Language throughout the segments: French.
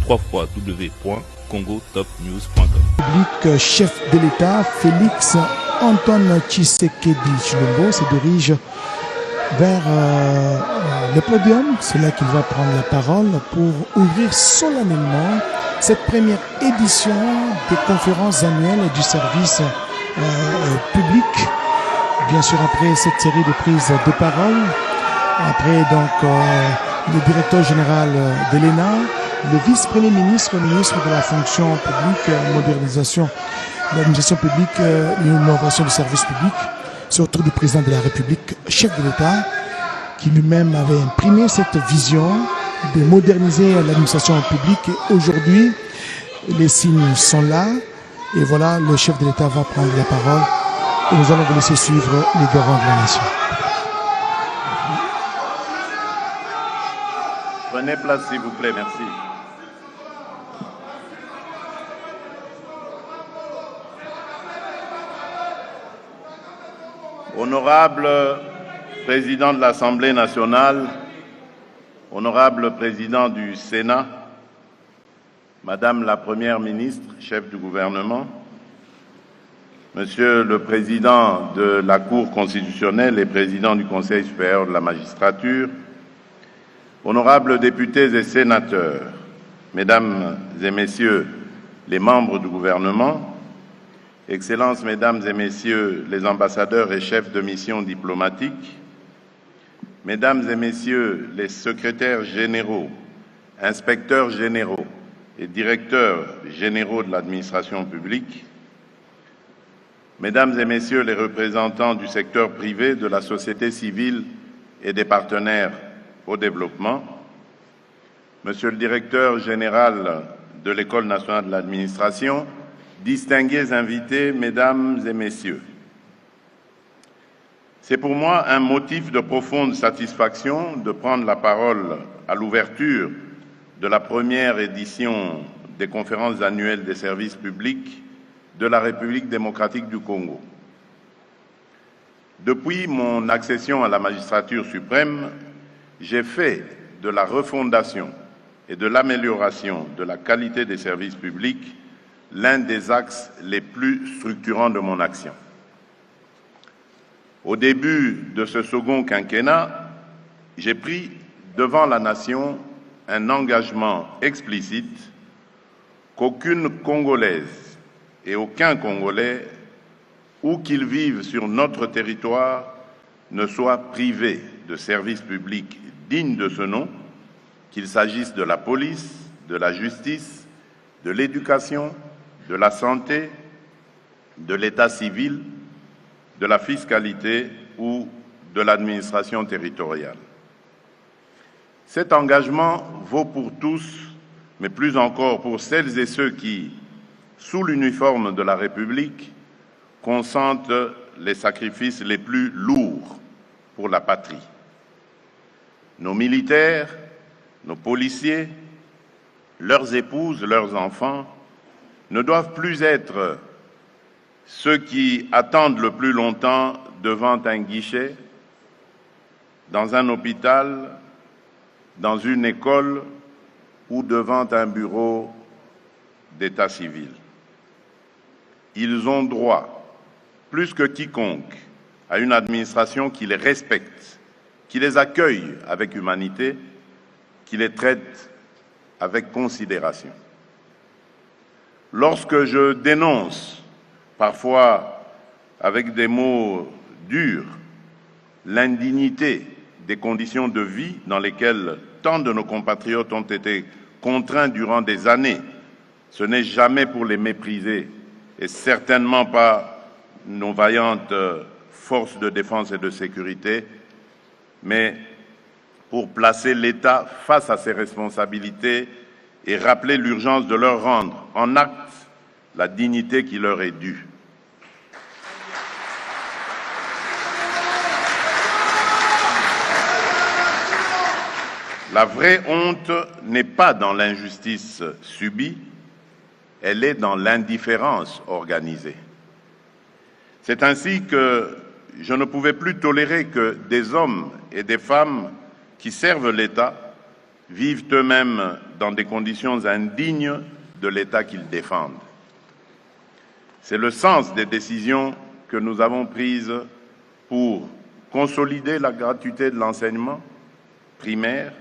www.congotopnews.com. Chef de l'État, Félix Antoine Tshisekedi Tshilombo se dirige vers le podium. C'est là qu'il va prendre la parole pour ouvrir solennellement cette première édition des conférences annuelles du service public. Bien sûr, après cette série de prises de parole, après donc le directeur général de l'ENA, le vice-premier ministre, le ministre de la fonction publique, modernisation de l'administration publique et l'innovation du service public, surtout du président de la République, chef de l'État, qui lui-même avait imprimé cette vision de moderniser l'administration publique. Et aujourd'hui, les signes sont là. Et voilà, le chef de l'État va prendre la parole. Et nous allons vous laisser suivre les garants de la nation. Prenez place, s'il vous plaît. Merci. Honorable Président de l'Assemblée nationale, Honorable Président du Sénat, Madame la Première ministre, chef du gouvernement, Monsieur le Président de la Cour constitutionnelle et Président du Conseil supérieur de la magistrature, Honorables députés et sénateurs, Mesdames et Messieurs les membres du gouvernement, Excellences, Mesdames et Messieurs les ambassadeurs et chefs de mission diplomatiques, Mesdames et Messieurs les secrétaires généraux, inspecteurs généraux et directeurs généraux de l'administration publique, Mesdames et Messieurs les représentants du secteur privé, de la société civile et des partenaires au développement, Monsieur le directeur général de l'École nationale de l'administration, distingués invités, Mesdames et Messieurs, c'est pour moi un motif de profonde satisfaction de prendre la parole à l'ouverture de la première édition des conférences annuelles des services publics de la République démocratique du Congo. Depuis mon accession à la magistrature suprême, j'ai fait de la refondation et de l'amélioration de la qualité des services publics l'un des axes les plus structurants de mon action. Au début de ce second quinquennat, j'ai pris devant la nation un engagement explicite qu'aucune Congolaise et aucun Congolais, où qu'ils vivent sur notre territoire, ne soit privé de services publics dignes de ce nom, qu'il s'agisse de la police, de la justice, de l'éducation, de la santé, de l'état civil, de la fiscalité ou de l'administration territoriale. Cet engagement vaut pour tous, mais plus encore pour celles et ceux qui, sous l'uniforme de la République, consentent les sacrifices les plus lourds pour la patrie. Nos militaires, nos policiers, leurs épouses, leurs enfants, ne doivent plus être ceux qui attendent le plus longtemps devant un guichet, dans un hôpital, dans une école ou devant un bureau d'état civil. Ils ont droit, plus que quiconque, à une administration qui les respecte, qui les accueille avec humanité, qui les traite avec considération. Lorsque je dénonce, parfois avec des mots durs, l'indignité des conditions de vie dans lesquelles tant de nos compatriotes ont été contraints durant des années, ce n'est jamais pour les mépriser et certainement pas nos vaillantes forces de défense et de sécurité, mais pour placer l'État face à ses responsabilités et rappeler l'urgence de leur rendre en acte la dignité qui leur est due. La vraie honte n'est pas dans l'injustice subie, elle est dans l'indifférence organisée. C'est ainsi que je ne pouvais plus tolérer que des hommes et des femmes qui servent l'État vivent eux-mêmes dans des conditions indignes de l'État qu'ils défendent. C'est le sens des décisions que nous avons prises pour consolider la gratuité de l'enseignement primaire,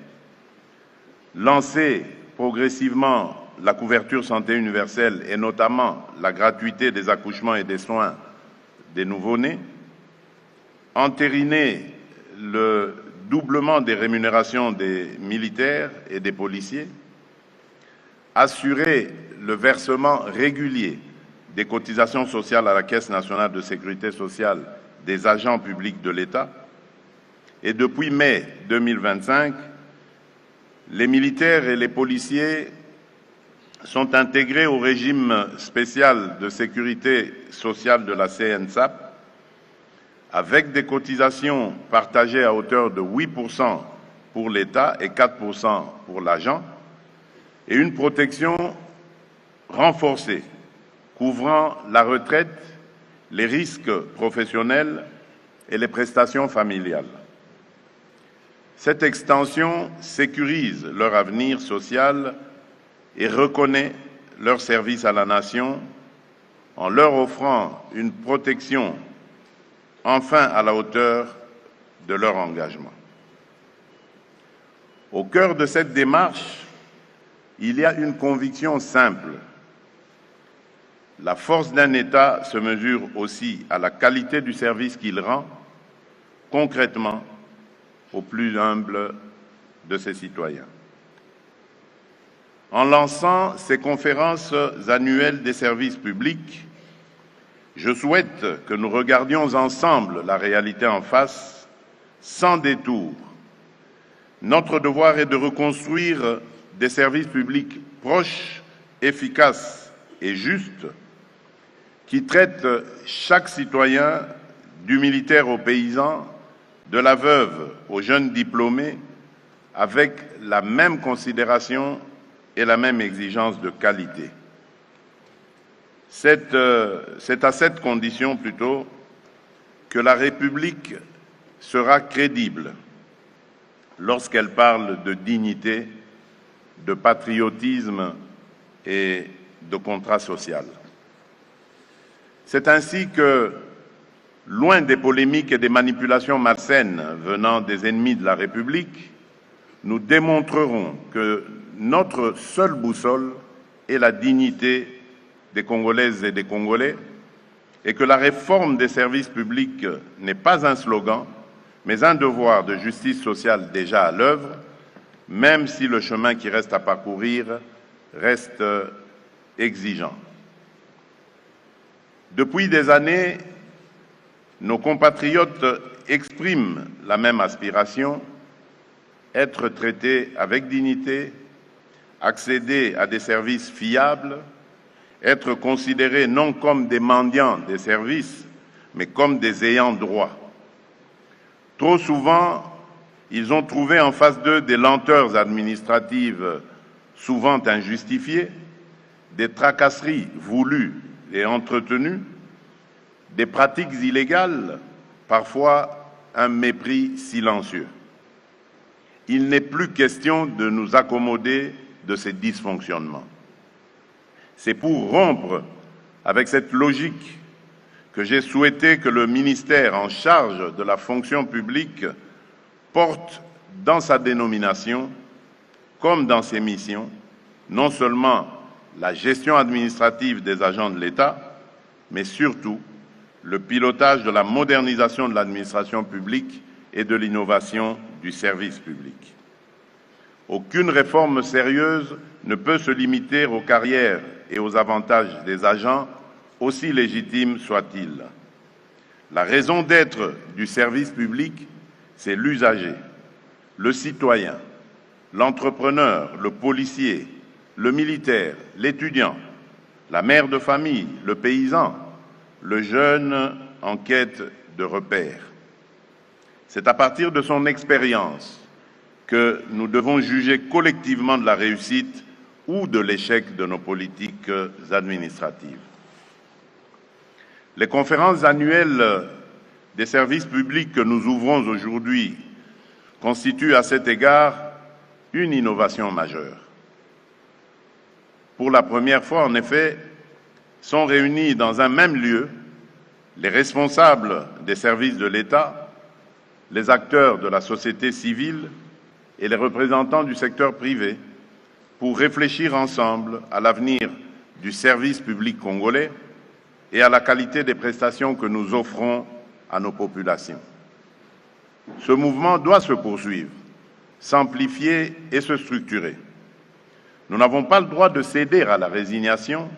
lancer progressivement la couverture santé universelle et notamment la gratuité des accouchements et des soins des nouveau-nés, entériner le doublement des rémunérations des militaires et des policiers, assurer le versement régulier des cotisations sociales à la Caisse nationale de sécurité sociale des agents publics de l'État. Et depuis mai 2025, les militaires et les policiers sont intégrés au régime spécial de sécurité sociale de la CNSAP, avec des cotisations partagées à hauteur de 8% pour l'État et 4% pour l'agent, et une protection renforcée couvrant la retraite, les risques professionnels et les prestations familiales. Cette extension sécurise leur avenir social et reconnaît leur service à la nation en leur offrant une protection enfin à la hauteur de leur engagement. Au cœur de cette démarche, il y a une conviction simple. La force d'un État se mesure aussi à la qualité du service qu'il rend concrètement aux plus humbles de ses citoyens. En lançant ces conférences annuelles des services publics, je souhaite que nous regardions ensemble la réalité en face, sans détour. Notre devoir est de reconstruire des services publics proches, efficaces et justes, qui traitent chaque citoyen, du militaire au paysan, de la veuve au jeune diplômé, avec la même considération et la même exigence de qualité. C'est à cette condition plutôt que la République sera crédible lorsqu'elle parle de dignité, de patriotisme et de contrat social. C'est ainsi que, loin des polémiques et des manipulations malsaines venant des ennemis de la République, nous démontrerons que notre seule boussole est la dignité des Congolaises et des Congolais et que la réforme des services publics n'est pas un slogan, mais un devoir de justice sociale déjà à l'œuvre, même si le chemin qui reste à parcourir reste exigeant. Depuis des années, nos compatriotes expriment la même aspiration, être traités avec dignité, accéder à des services fiables, être considérés non comme des mendiants des services, mais comme des ayants droit. Trop souvent, ils ont trouvé en face d'eux des lenteurs administratives souvent injustifiées, des tracasseries voulues et entretenues, des pratiques illégales, parfois un mépris silencieux. Il n'est plus question de nous accommoder de ces dysfonctionnements. C'est pour rompre avec cette logique que j'ai souhaité que le ministère en charge de la fonction publique porte dans sa dénomination, comme dans ses missions, non seulement la gestion administrative des agents de l'État, mais surtout le pilotage de la modernisation de l'administration publique et de l'innovation du service public. Aucune réforme sérieuse ne peut se limiter aux carrières et aux avantages des agents, aussi légitimes soient-ils. La raison d'être du service public, c'est l'usager, le citoyen, l'entrepreneur, le policier, le militaire, l'étudiant, la mère de famille, le paysan, le jeune en quête de repères. C'est à partir de son expérience que nous devons juger collectivement de la réussite ou de l'échec de nos politiques administratives. Les conférences annuelles des services publics que nous ouvrons aujourd'hui constituent à cet égard une innovation majeure. Pour la première fois, en effet, sont réunis dans un même lieu les responsables des services de l'État, les acteurs de la société civile et les représentants du secteur privé pour réfléchir ensemble à l'avenir du service public congolais et à la qualité des prestations que nous offrons à nos populations. Ce mouvement doit se poursuivre, s'amplifier et se structurer. Nous n'avons pas le droit de céder à la résignation,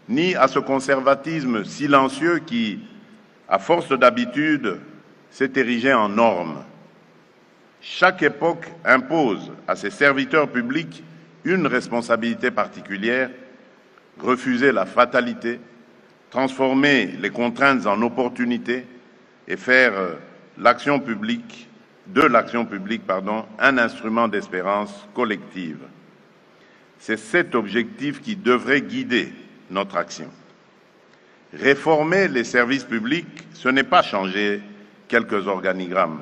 ni à ce conservatisme silencieux qui, à force d'habitude, s'est érigé en norme. Chaque époque impose à ses serviteurs publics une responsabilité particulière, refuser la fatalité, transformer les contraintes en opportunités et faire de l'action publique, un instrument d'espérance collective. C'est cet objectif qui devrait guider notre action. Réformer les services publics, ce n'est pas changer quelques organigrammes.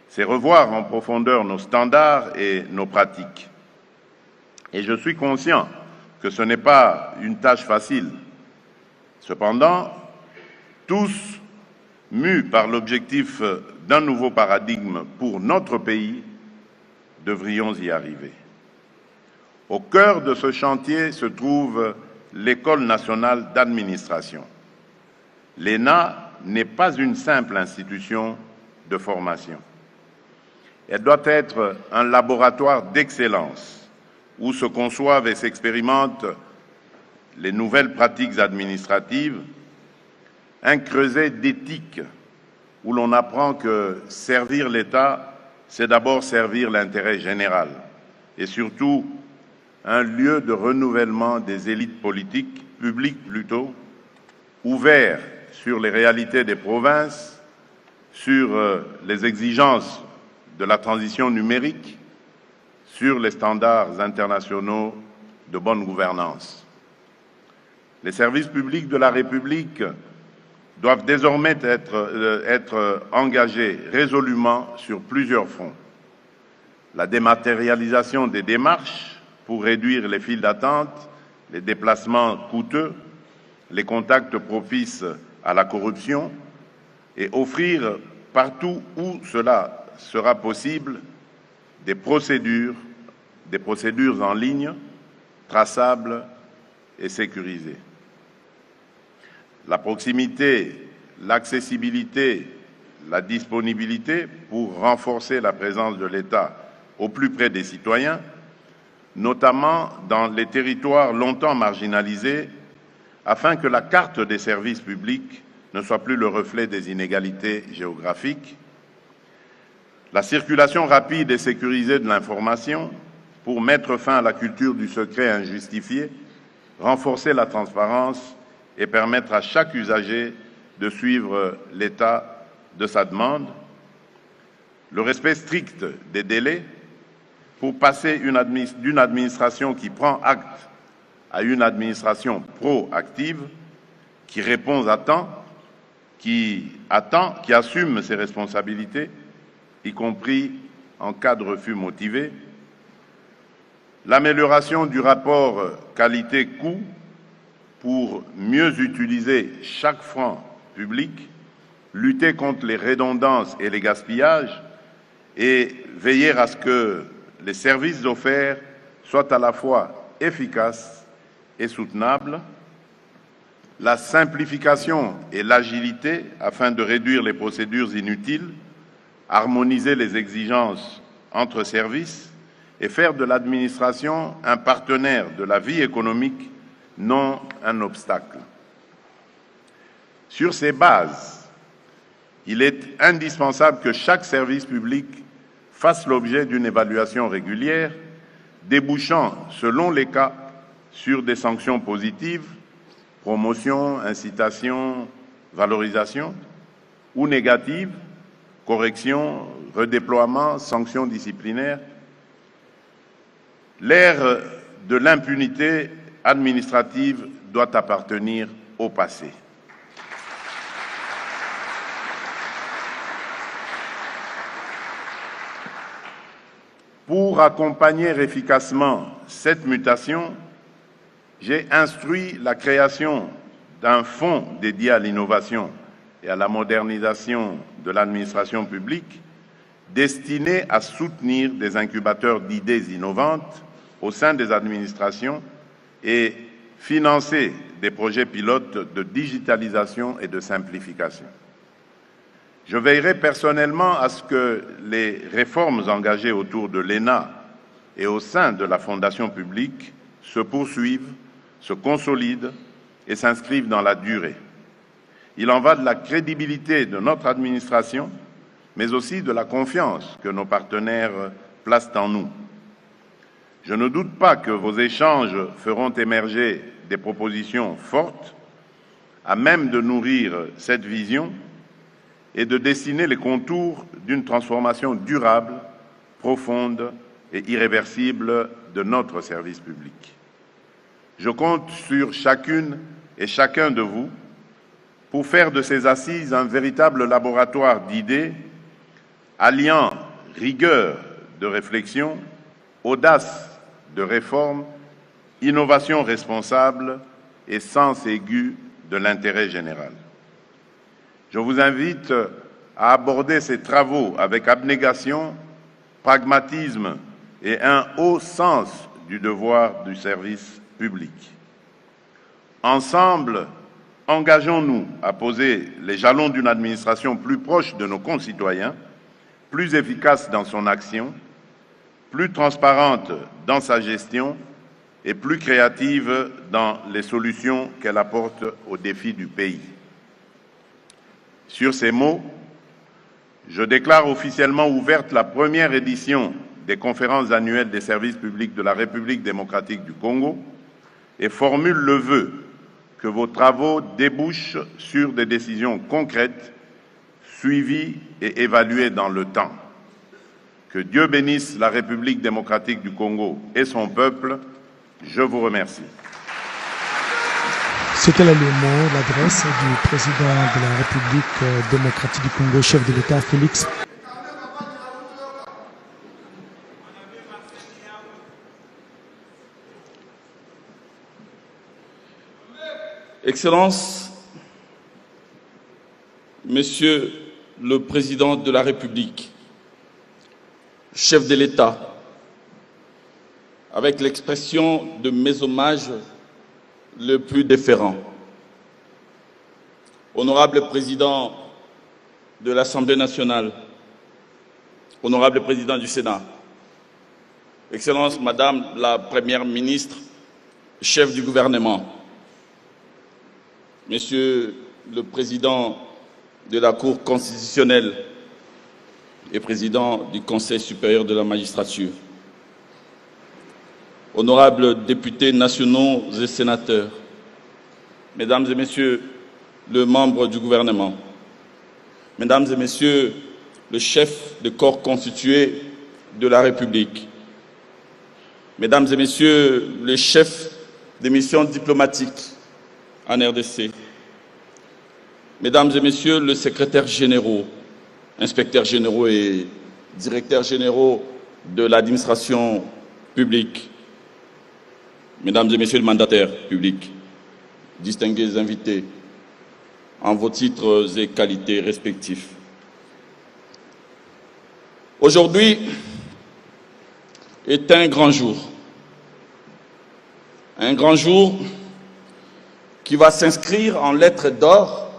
C'est revoir en profondeur nos standards et nos pratiques. Et je suis conscient que ce n'est pas une tâche facile. Cependant, tous mus par l'objectif d'un nouveau paradigme pour notre pays, devrions y arriver. Au cœur de ce chantier se trouve l'École nationale d'administration. L'ENA n'est pas une simple institution de formation. Elle doit être un laboratoire d'excellence où se conçoivent et s'expérimentent les nouvelles pratiques administratives, un creuset d'éthique où l'on apprend que servir l'État, c'est d'abord servir l'intérêt général et surtout un lieu de renouvellement des élites politiques, publiques plutôt, ouvert sur les réalités des provinces, sur les exigences de la transition numérique, sur les standards internationaux de bonne gouvernance. Les services publics de la République doivent désormais être engagés résolument sur plusieurs fronts. La dématérialisation des démarches pour réduire les files d'attente, les déplacements coûteux, les contacts propices à la corruption et offrir partout où cela sera possible des procédures en ligne, traçables et sécurisées. La proximité, l'accessibilité, la disponibilité pour renforcer la présence de l'État au plus près des citoyens, notamment dans les territoires longtemps marginalisés, afin que la carte des services publics ne soit plus le reflet des inégalités géographiques, la circulation rapide et sécurisée de l'information pour mettre fin à la culture du secret injustifié, renforcer la transparence et permettre à chaque usager de suivre l'état de sa demande, le respect strict des délais pour passer d'une administration qui prend acte à une administration proactive, qui répond à temps, qui assume ses responsabilités, y compris en cas de refus motivé, l'amélioration du rapport qualité-coût pour mieux utiliser chaque franc public, lutter contre les redondances et les gaspillages et veiller à ce que les services offerts soient à la fois efficaces et soutenables, la simplification et l'agilité afin de réduire les procédures inutiles, harmoniser les exigences entre services et faire de l'administration un partenaire de la vie économique, non un obstacle. Sur ces bases, il est indispensable que chaque service public fasse l'objet d'une évaluation régulière, débouchant, selon les cas, sur des sanctions positives, promotion, incitation, valorisation, ou négatives, correction, redéploiement, sanctions disciplinaires. L'ère de l'impunité administrative doit appartenir au passé. Pour accompagner efficacement cette mutation, j'ai instruit la création d'un fonds dédié à l'innovation et à la modernisation de l'administration publique, destiné à soutenir des incubateurs d'idées innovantes au sein des administrations et financer des projets pilotes de digitalisation et de simplification. Je veillerai personnellement à ce que les réformes engagées autour de l'ENA et au sein de la fonction publique se poursuivent, se consolident et s'inscrivent dans la durée. Il en va de la crédibilité de notre administration, mais aussi de la confiance que nos partenaires placent en nous. Je ne doute pas que vos échanges feront émerger des propositions fortes, à même de nourrir cette vision et de dessiner les contours d'une transformation durable, profonde et irréversible de notre service public. Je compte sur chacune et chacun de vous pour faire de ces assises un véritable laboratoire d'idées, alliant rigueur de réflexion, audace de réforme, innovation responsable et sens aigu de l'intérêt général. Je vous invite à aborder ces travaux avec abnégation, pragmatisme et un haut sens du devoir du service public. Ensemble, engageons-nous à poser les jalons d'une administration plus proche de nos concitoyens, plus efficace dans son action, plus transparente dans sa gestion et plus créative dans les solutions qu'elle apporte aux défis du pays. Sur ces mots, je déclare officiellement ouverte la première édition des conférences annuelles des services publics de la République démocratique du Congo et formule le vœu que vos travaux débouchent sur des décisions concrètes, suivies et évaluées dans le temps. Que Dieu bénisse la République démocratique du Congo et son peuple. Je vous remercie. C'était là le mot, l'adresse du président de la République démocratique du Congo, chef de l'État, Félix. Excellences, Monsieur le Président de la République, chef de l'État, avec l'expression de mes hommages le plus déférent. Honorable Président de l'Assemblée nationale, Honorable Président du Sénat, Excellence Madame la Première ministre, chef du gouvernement, Monsieur le Président de la Cour constitutionnelle et Président du Conseil supérieur de la magistrature, honorables députés nationaux et sénateurs, Mesdames et Messieurs les membres du gouvernement, Mesdames et Messieurs le chef de corps constitué de la République, Mesdames et Messieurs les chefs des missions diplomatiques en RDC, Mesdames et Messieurs les secrétaires généraux, inspecteurs généraux et directeurs généraux de l'administration publique, Mesdames et Messieurs les mandataires publics, distingués invités, en vos titres et qualités respectifs. Aujourd'hui est un grand jour qui va s'inscrire en lettres d'or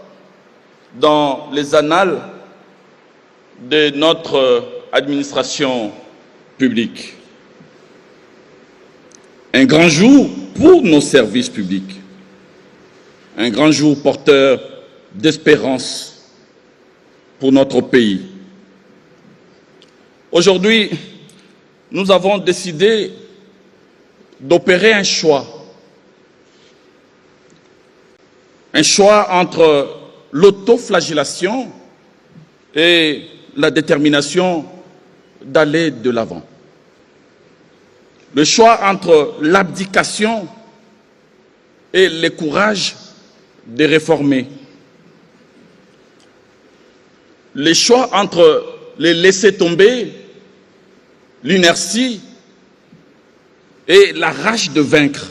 dans les annales de notre administration publique. Un grand jour pour nos services publics, un grand jour porteur d'espérance pour notre pays. Aujourd'hui, nous avons décidé d'opérer un choix entre l'autoflagellation et la détermination d'aller de l'avant. Le choix entre l'abdication et le courage de réformer. Le choix entre les laisser tomber, l'inertie et la rage de vaincre,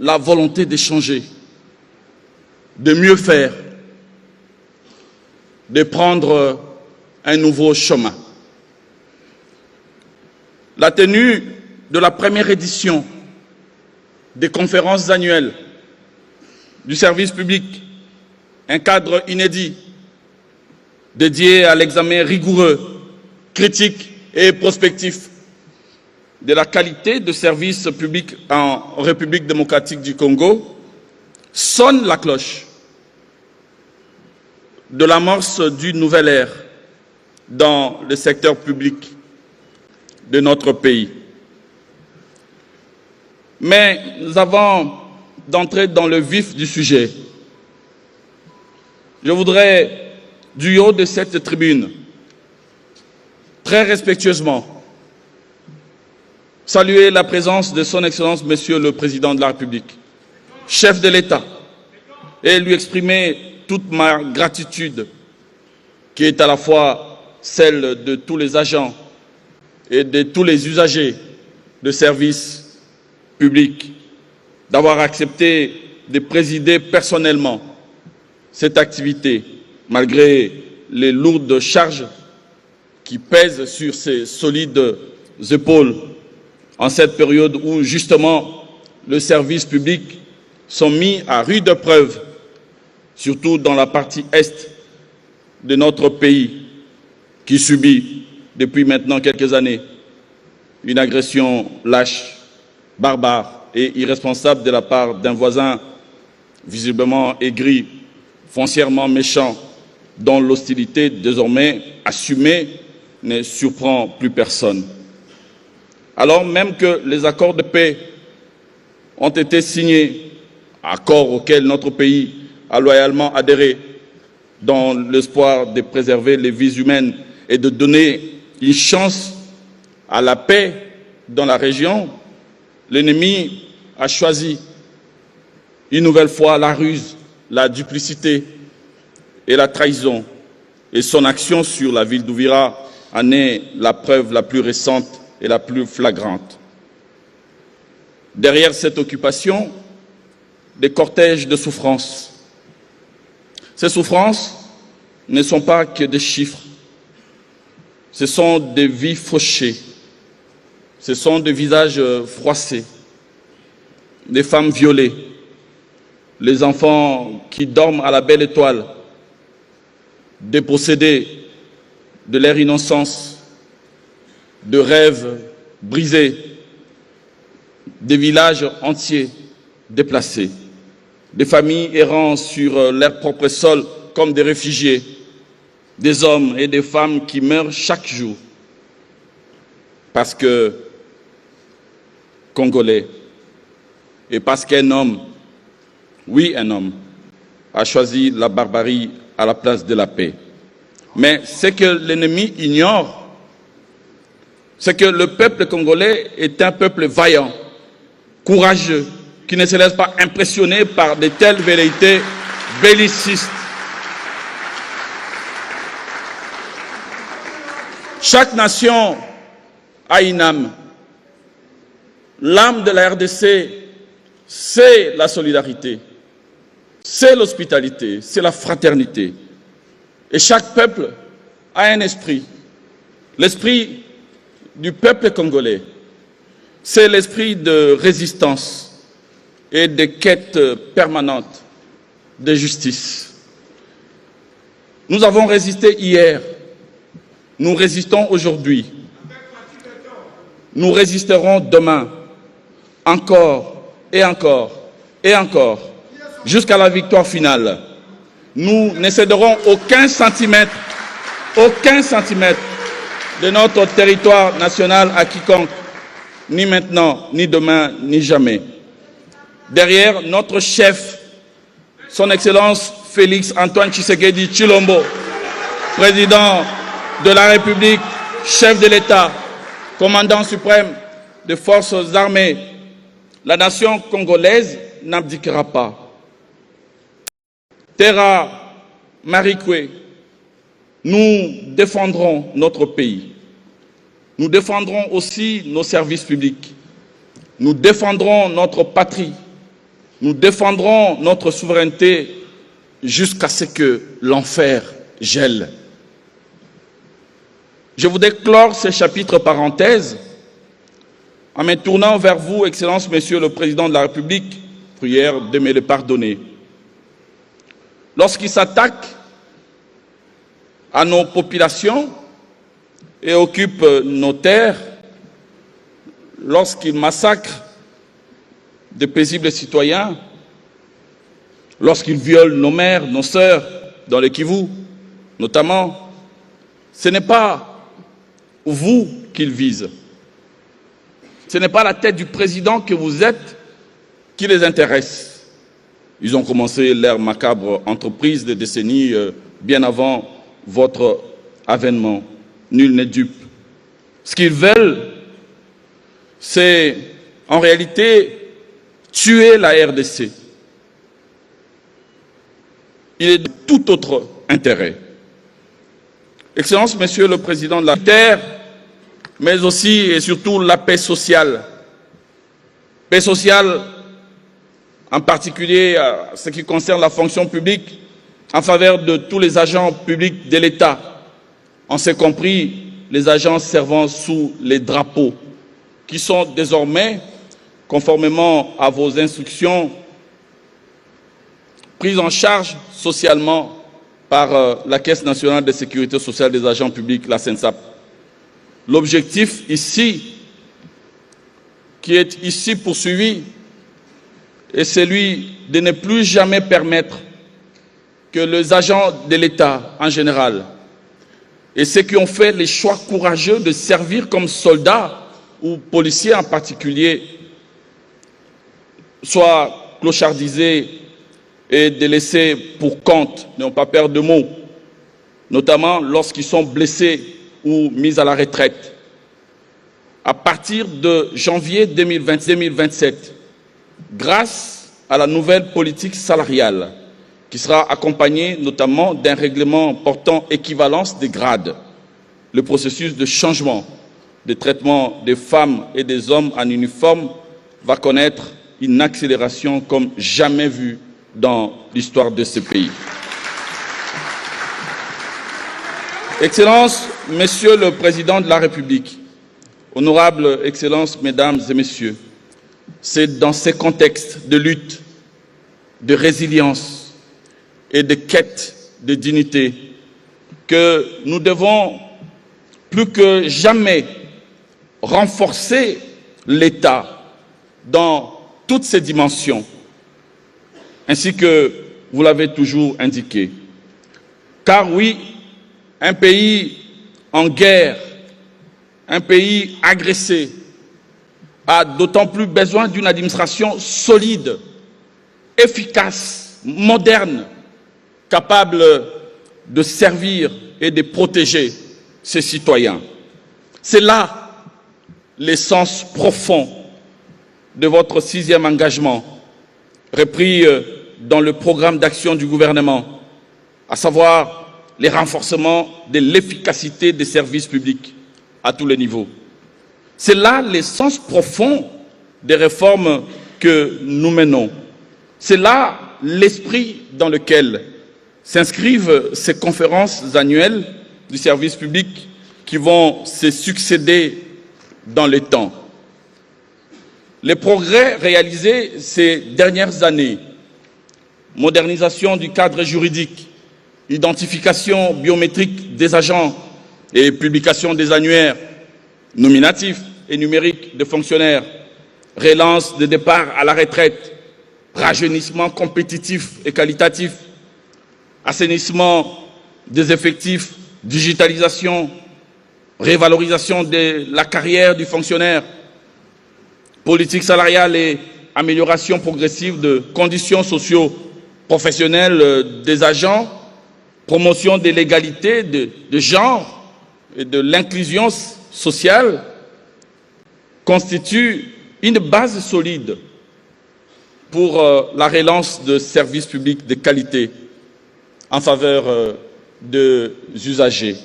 la volonté d'échanger, de mieux faire, de prendre un nouveau chemin. La tenue de la première édition des conférences annuelles du service public, un cadre inédit dédié à l'examen rigoureux, critique et prospectif de la qualité de service public en République démocratique du Congo, sonne la cloche de l'amorce d'une nouvelle ère dans le secteur public de notre pays. Mais avant d'entrer dans le vif du sujet, je voudrais, du haut de cette tribune, très respectueusement, saluer la présence de son Excellence, Monsieur le Président de la République, chef de l'État, et lui exprimer toute ma gratitude, qui est à la fois celle de tous les agents et de tous les usagers de services publics, d'avoir accepté de présider personnellement cette activité, malgré les lourdes charges qui pèsent sur ses solides épaules, en cette période où, justement, le service public sont mis à rude épreuve, surtout dans la partie est de notre pays, qui subit, depuis maintenant quelques années, une agression lâche, barbare et irresponsable de la part d'un voisin visiblement aigri, foncièrement méchant, dont l'hostilité désormais assumée ne surprend plus personne. Alors même que les accords de paix ont été signés, accords auxquels notre pays a loyalement adhéré, dans l'espoir de préserver les vies humaines et de donner une chance à la paix dans la région, l'ennemi a choisi une nouvelle fois la ruse, la duplicité et la trahison. Et son action sur la ville d'Ouvira en est la preuve la plus récente et la plus flagrante. Derrière cette occupation, des cortèges de souffrances. Ces souffrances ne sont pas que des chiffres. Ce sont des vies fauchées. Ce sont des visages froissés, des femmes violées, les enfants qui dorment à la belle étoile, dépossédés de leur innocence, de rêves brisés, des villages entiers déplacés, des familles errant sur leur propre sol comme des réfugiés, des hommes et des femmes qui meurent chaque jour parce que Congolais et parce qu'un homme, oui un homme, a choisi la barbarie à la place de la paix. Mais ce que l'ennemi ignore, c'est que le peuple congolais est un peuple vaillant, courageux, qui ne se laisse pas impressionner par de telles velléités bellicistes. Chaque nation a une âme. L'âme de la RDC, c'est la solidarité, c'est l'hospitalité, c'est la fraternité. Et chaque peuple a un esprit. L'esprit du peuple congolais, c'est l'esprit de résistance et de quête permanente de justice. Nous avons résisté hier, nous résistons aujourd'hui, nous résisterons demain, encore et encore et encore, jusqu'à la victoire finale. Nous ne céderons aucun centimètre de notre territoire national à quiconque, ni maintenant, ni demain, ni jamais. Derrière notre chef, son Excellence Félix Antoine Tshisekedi Tshilombo, président de la République, chef de l'État, commandant suprême des forces armées, la nation congolaise n'abdiquera pas. Terra Marikwe, nous défendrons notre pays. Nous défendrons aussi nos services publics. Nous défendrons notre patrie. Nous défendrons notre souveraineté jusqu'à ce que l'enfer gèle. Je voudrais clore ce chapitre parenthèse en me tournant vers vous, Excellence, Monsieur le Président de la République, prière de me le pardonner. Lorsqu'il s'attaque à nos populations et occupe nos terres, lorsqu'il massacre de paisibles citoyens, lorsqu'il viole nos mères, nos sœurs dans le Kivu, notamment, ce n'est pas vous qu'il vise. Ce n'est pas la tête du président que vous êtes qui les intéresse. Ils ont commencé leur macabre entreprise des décennies bien avant votre avènement. Nul n'est dupe. Ce qu'ils veulent, c'est en réalité tuer la RDC. Il est de tout autre intérêt. Excellence, Monsieur le Président de la Terre, mais aussi et surtout la paix sociale. Paix sociale, en particulier à ce qui concerne la fonction publique, en faveur de tous les agents publics de l'État, en ce compris les agents servant sous les drapeaux, qui sont désormais, conformément à vos instructions, pris en charge socialement par la Caisse nationale de sécurité sociale des agents publics, la CENSAP. L'objectif ici, qui est ici poursuivi, est celui de ne plus jamais permettre que les agents de l'État en général et ceux qui ont fait les choix courageux de servir comme soldats ou policiers en particulier soient clochardisés et délaissés pour compte, n'ont pas peur de mots, notamment lorsqu'ils sont blessés ou mis à la retraite. À partir de janvier 2027, grâce à la nouvelle politique salariale, qui sera accompagnée notamment d'un règlement portant équivalence des grades, le processus de changement de traitement des femmes et des hommes en uniforme va connaître une accélération comme jamais vue dans l'histoire de ce pays. Excellences, Monsieur le Président de la République, honorables Excellences, Mesdames et Messieurs, c'est dans ces contextes de lutte, de résilience et de quête de dignité que nous devons plus que jamais renforcer l'État dans toutes ses dimensions, ainsi que vous l'avez toujours indiqué. Car oui, un pays en guerre, un pays agressé, a d'autant plus besoin d'une administration solide, efficace, moderne, capable de servir et de protéger ses citoyens. C'est là l'essence profonde de votre 6e engagement, repris dans le programme d'action du gouvernement, à savoir les renforcements de l'efficacité des services publics à tous les niveaux. C'est là l'essence profonde des réformes que nous menons. C'est là l'esprit dans lequel s'inscrivent ces conférences annuelles du service public qui vont se succéder dans le temps. Les progrès réalisés ces dernières années, modernisation du cadre juridique, identification biométrique des agents et publication des annuaires nominatifs et numériques des fonctionnaires, relance des départs à la retraite, rajeunissement compétitif et qualitatif, assainissement des effectifs, digitalisation, révalorisation de la carrière du fonctionnaire, politique salariale et amélioration progressive de conditions socio-professionnelles des agents, promotion de l'égalité de genre et de l'inclusion sociale constituent une base solide pour la relance de services publics de qualité en faveur des usagers.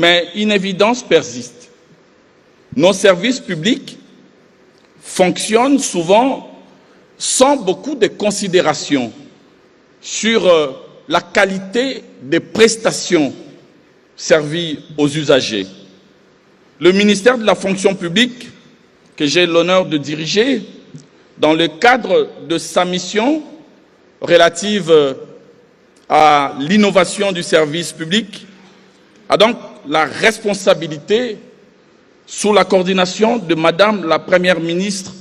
mais une évidence persiste. Nos services publics fonctionnent souvent sans beaucoup de considération sur la qualité des prestations servies aux usagers. Le ministère de la fonction publique, que j'ai l'honneur de diriger, dans le cadre de sa mission relative à l'innovation du service public, a donc la responsabilité, sous la coordination de Madame la Première ministre,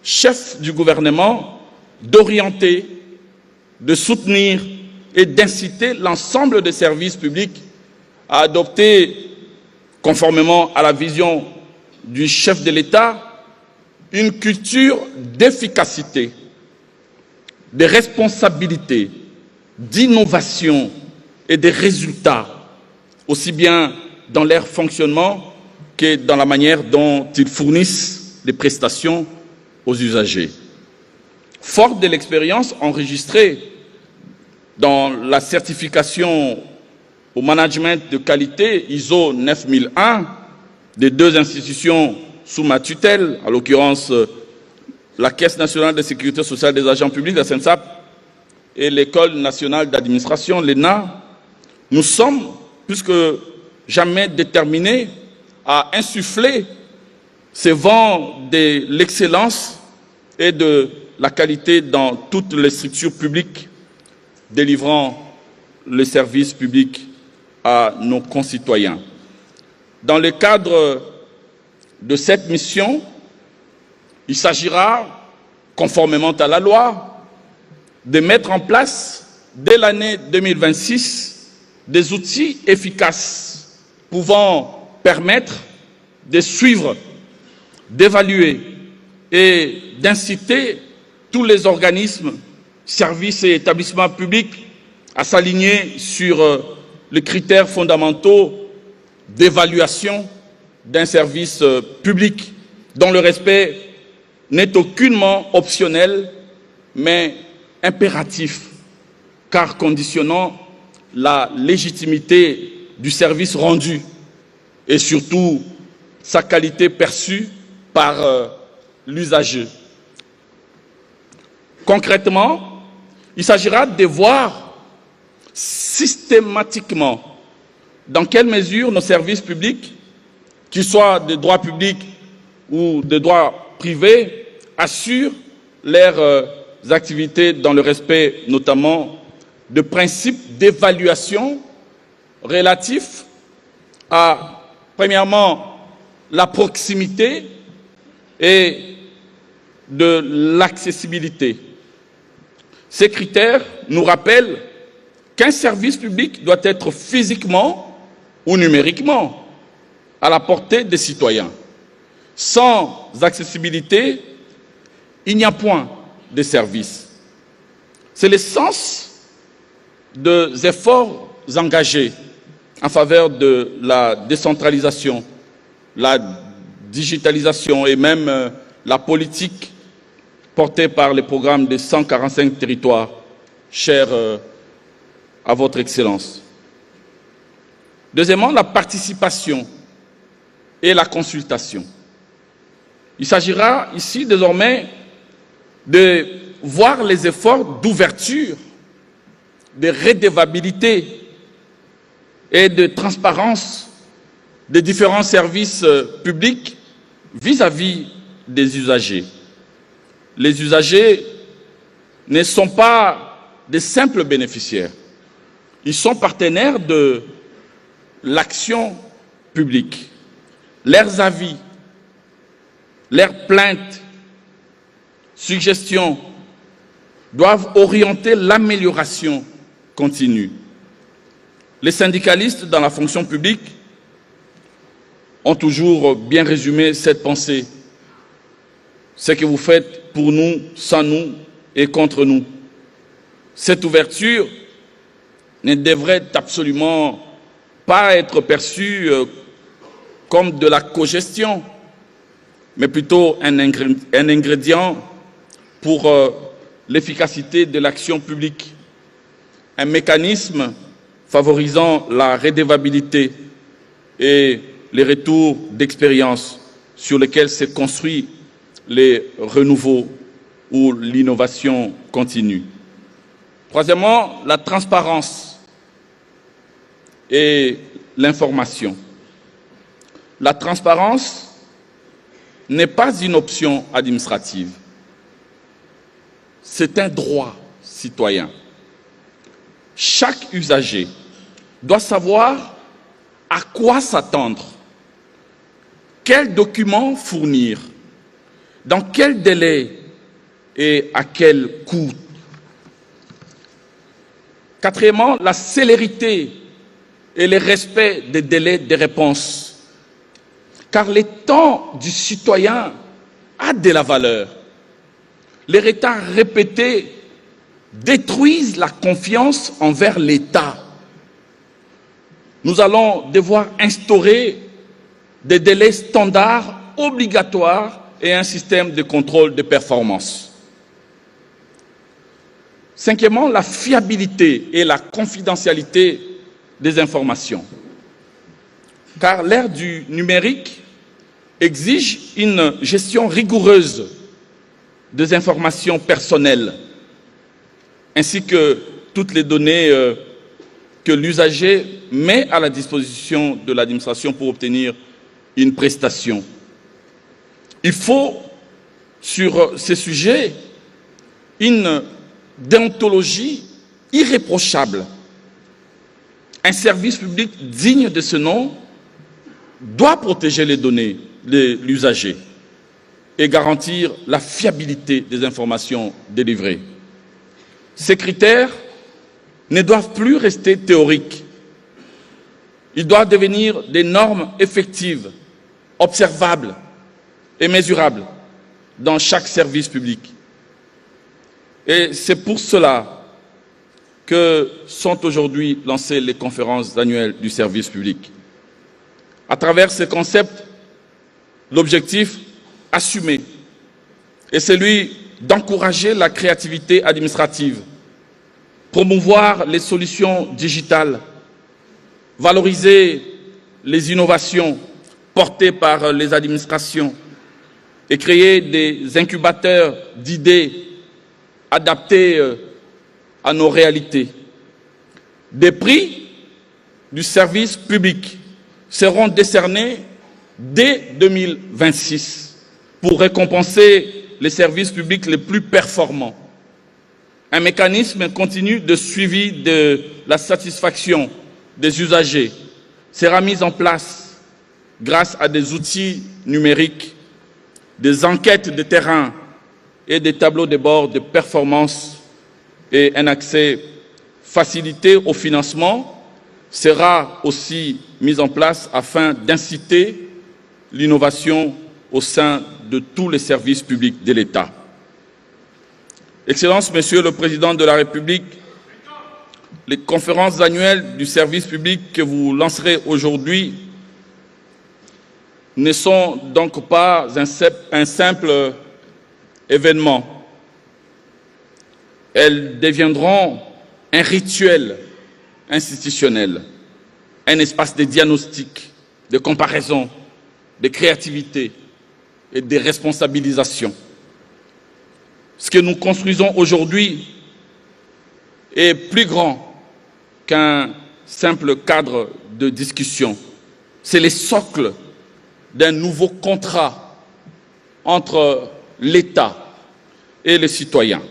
chef du gouvernement, d'orienter, de soutenir et d'inciter l'ensemble des services publics à adopter, conformément à la vision du chef de l'État, une culture d'efficacité, de responsabilité, d'innovation et de résultats, aussi bien dans leur fonctionnement que dans la manière dont ils fournissent les prestations aux usagers. Fort de l'expérience enregistrée dans la certification au management de qualité ISO 9001 des deux institutions sous ma tutelle, à l'occurrence la Caisse nationale de sécurité sociale des agents publics, la CNSAP, et l'École nationale d'administration, l'ENA, nous sommes plus que jamais déterminés à insuffler ce vent de l'excellence et de la qualité dans toutes les structures publiques délivrant le service public à nos concitoyens. Dans le cadre de cette mission, il s'agira, conformément à la loi, de mettre en place, dès l'année 2026, des outils efficaces pouvant permettre de suivre, d'évaluer et d'inciter tous les organismes, services et établissements publics à s'aligner sur les critères fondamentaux d'évaluation d'un service public dont le respect n'est aucunement optionnel, mais impératif, car conditionnant la légitimité du service rendu et surtout sa qualité perçue par l'usager. Concrètement, il s'agira de voir systématiquement dans quelle mesure nos services publics, qu'ils soient de droit public ou de droit privé, assurent leurs activités dans le respect notamment de principes d'évaluation relatifs à, premièrement, la proximité et de l'accessibilité. Ces critères nous rappellent qu'un service public doit être physiquement ou numériquement à la portée des citoyens. Sans accessibilité, il n'y a point de service. C'est le sens des efforts engagés en faveur de la décentralisation, la digitalisation et même la politique portée par le programme des 145 territoires, chers à votre Excellence. Deuxièmement, la participation et la consultation. Il s'agira ici désormais de voir les efforts d'ouverture, de redevabilité et de transparence des différents services publics vis-à-vis des usagers. Les usagers ne sont pas des simples bénéficiaires. Ils sont partenaires de l'action publique. Leurs avis, leurs plaintes, suggestions doivent orienter l'amélioration continue. Les syndicalistes dans la fonction publique ont toujours bien résumé cette pensée. Ce que vous faites pour nous, sans nous et contre nous. Cette ouverture ne devrait absolument pas être perçue comme de la cogestion, mais plutôt un ingrédient pour l'efficacité de l'action publique, un mécanisme favorisant la redevabilité et les retours d'expérience sur lesquels s'est construit les renouveaux ou l'innovation continue. Troisièmement, la transparence et l'information. La transparence n'est pas une option administrative, c'est un droit citoyen. Chaque usager doit savoir à quoi s'attendre, quels documents fournir, dans quel délai et à quel coût. Quatrièmement, la célérité et le respect des délais de réponse. Car le temps du citoyen a de la valeur. Les retards répétés détruisent la confiance envers l'État. Nous allons devoir instaurer des délais standards obligatoires et un système de contrôle de performance. Cinquièmement, la fiabilité et la confidentialité des informations. Car l'ère du numérique exige une gestion rigoureuse des informations personnelles, ainsi que toutes les données que l'usager met à la disposition de l'administration pour obtenir une prestation. Il faut, sur ces sujets, une déontologie irréprochable. Un service public digne de ce nom doit protéger les données de l'usager et garantir la fiabilité des informations délivrées. Ces critères ne doivent plus rester théoriques. Ils doivent devenir des normes effectives, observables et mesurables dans chaque service public. Et c'est pour cela que sont aujourd'hui lancées les conférences annuelles du service public. À travers ces concepts, l'objectif assumé est celui d'encourager la créativité administrative, promouvoir les solutions digitales, valoriser les innovations portées par les administrations et créer des incubateurs d'idées adaptés à nos réalités. Des prix du service public seront décernés dès 2026 pour récompenser les services publics les plus performants. Un mécanisme continu de suivi de la satisfaction des usagers sera mis en place grâce à des outils numériques, des enquêtes de terrain et des tableaux de bord de performance, et un accès facilité au financement sera aussi mis en place afin d'inciter l'innovation au sein de tous les services publics de l'État. Excellences, Monsieur le Président de la République, les conférences annuelles du service public que vous lancerez aujourd'hui ne sont donc pas un simple événement. Elles deviendront un rituel institutionnel, un espace de diagnostic, de comparaison, de créativité et de responsabilisation. Ce que nous construisons aujourd'hui est plus grand qu'un simple cadre de discussion. C'est le socle d'un nouveau contrat entre l'État et les citoyens.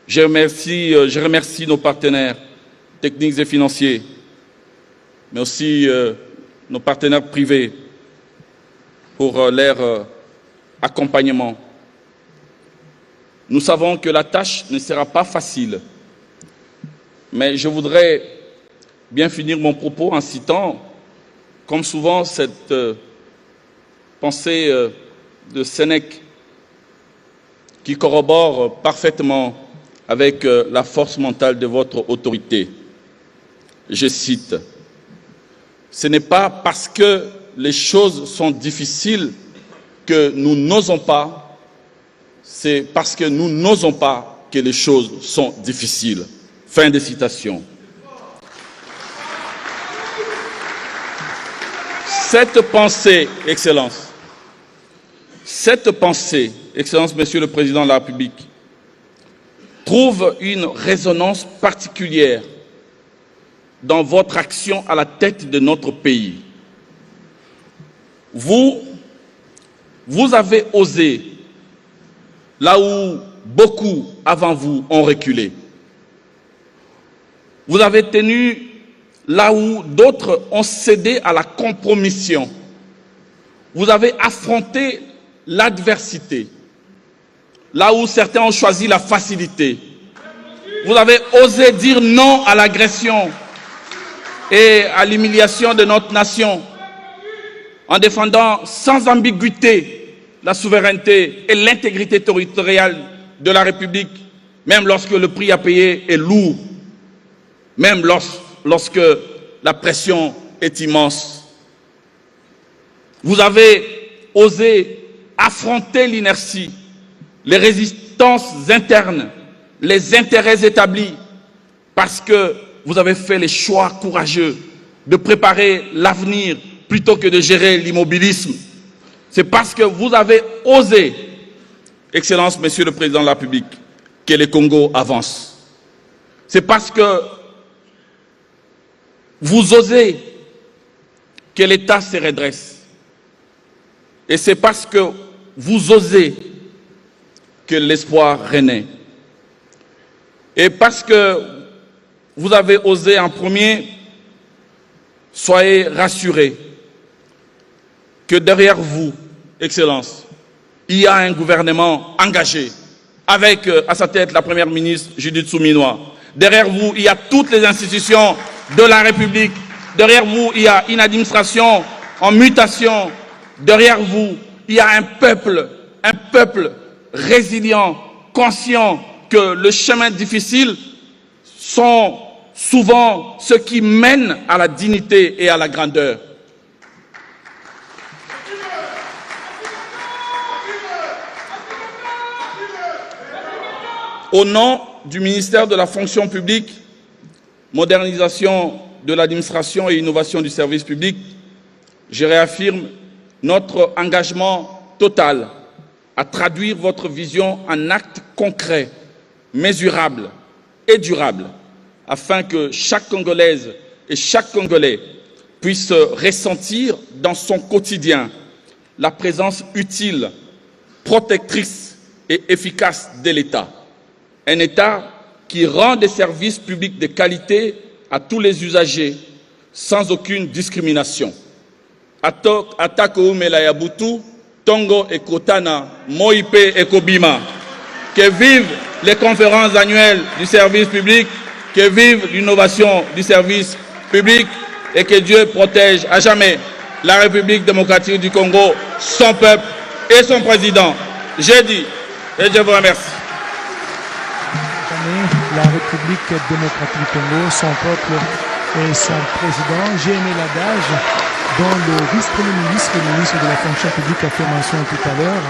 Je remercie nos partenaires techniques et financiers, mais aussi nos partenaires privés pour leur accompagnement. Nous savons que la tâche ne sera pas facile, mais je voudrais bien finir mon propos en citant, comme souvent, cette pensée de Sénèque qui corrobore parfaitement avec la force mentale de votre autorité. Je cite, « Ce n'est pas parce que les choses sont difficiles que nous n'osons pas, c'est parce que nous n'osons pas que les choses sont difficiles. » Fin de citation. cette pensée, Excellence, Monsieur le Président de la République, trouve une résonance particulière dans votre action à la tête de notre pays. Vous avez osé là où beaucoup avant vous ont reculé. Vous avez tenu là où d'autres ont cédé à la compromission. Vous avez affronté l'adversité, là où certains ont choisi la facilité. Vous avez osé dire non à l'agression et à l'humiliation de notre nation, en défendant sans ambiguïté la souveraineté et l'intégrité territoriale de la République, même lorsque le prix à payer est lourd, même lorsque la pression est immense. Vous avez osé affronter l'inertie, les résistances internes, les intérêts établis, parce que vous avez fait les choix courageux de préparer l'avenir plutôt que de gérer l'immobilisme. C'est parce que vous avez osé, Excellence, Monsieur le Président de la République, que le Congo avance. C'est parce que vous osez que l'État se redresse. Et c'est parce que vous osez que l'espoir renaît. Et parce que vous avez osé en premier, soyez rassurés que derrière vous, Excellence, il y a un gouvernement engagé, avec à sa tête la Première ministre Judith Suminwa. Derrière vous, il y a toutes les institutions de la République. Derrière vous, il y a une administration en mutation. Derrière vous, il y a un peuple résilient, conscient que le chemin difficile sont souvent ceux qui mènent à la dignité et à la grandeur. Au nom du ministère de la fonction publique, modernisation de l'administration et innovation du service public, je réaffirme notre engagement total à traduire votre vision en actes concrets, mesurables et durables, afin que chaque Congolaise et chaque Congolais puisse ressentir dans son quotidien la présence utile, protectrice et efficace de l'État. Un État qui rend des services publics de qualité à tous les usagers, sans aucune discrimination. Atako Melayabutu, Tongo et Kotana, Moipe et Kobima. Que vivent les conférences annuelles du service public, que vive l'innovation du service public et que Dieu protège à jamais la République démocratique du Congo, son peuple et son président. J'ai dit et je vous remercie. La République démocratique du Congo, son peuple et son président. J'ai aimé l'adage dont le vice-premier ministre, le ministre de la fonction publique a fait mention tout à l'heure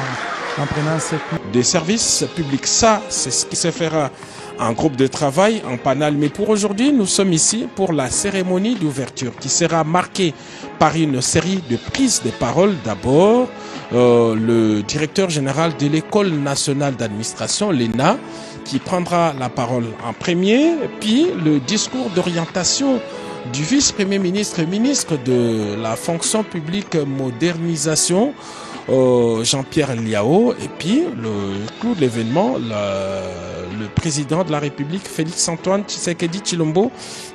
en prenant cette... Des services publics, ça, c'est ce qui se fera en groupe de travail, en panel. Mais pour aujourd'hui, nous sommes ici pour la cérémonie d'ouverture qui sera marquée par une série de prises de parole. D'abord, le directeur général de l'École nationale d'administration, l'ENA, qui prendra la parole en premier, puis le discours d'orientation du vice-premier ministre, ministre de la fonction publique modernisation, Jean-Pierre Liao, et puis le clou de l'événement, le président de la République, Félix-Antoine Tshisekedi Tshilombo,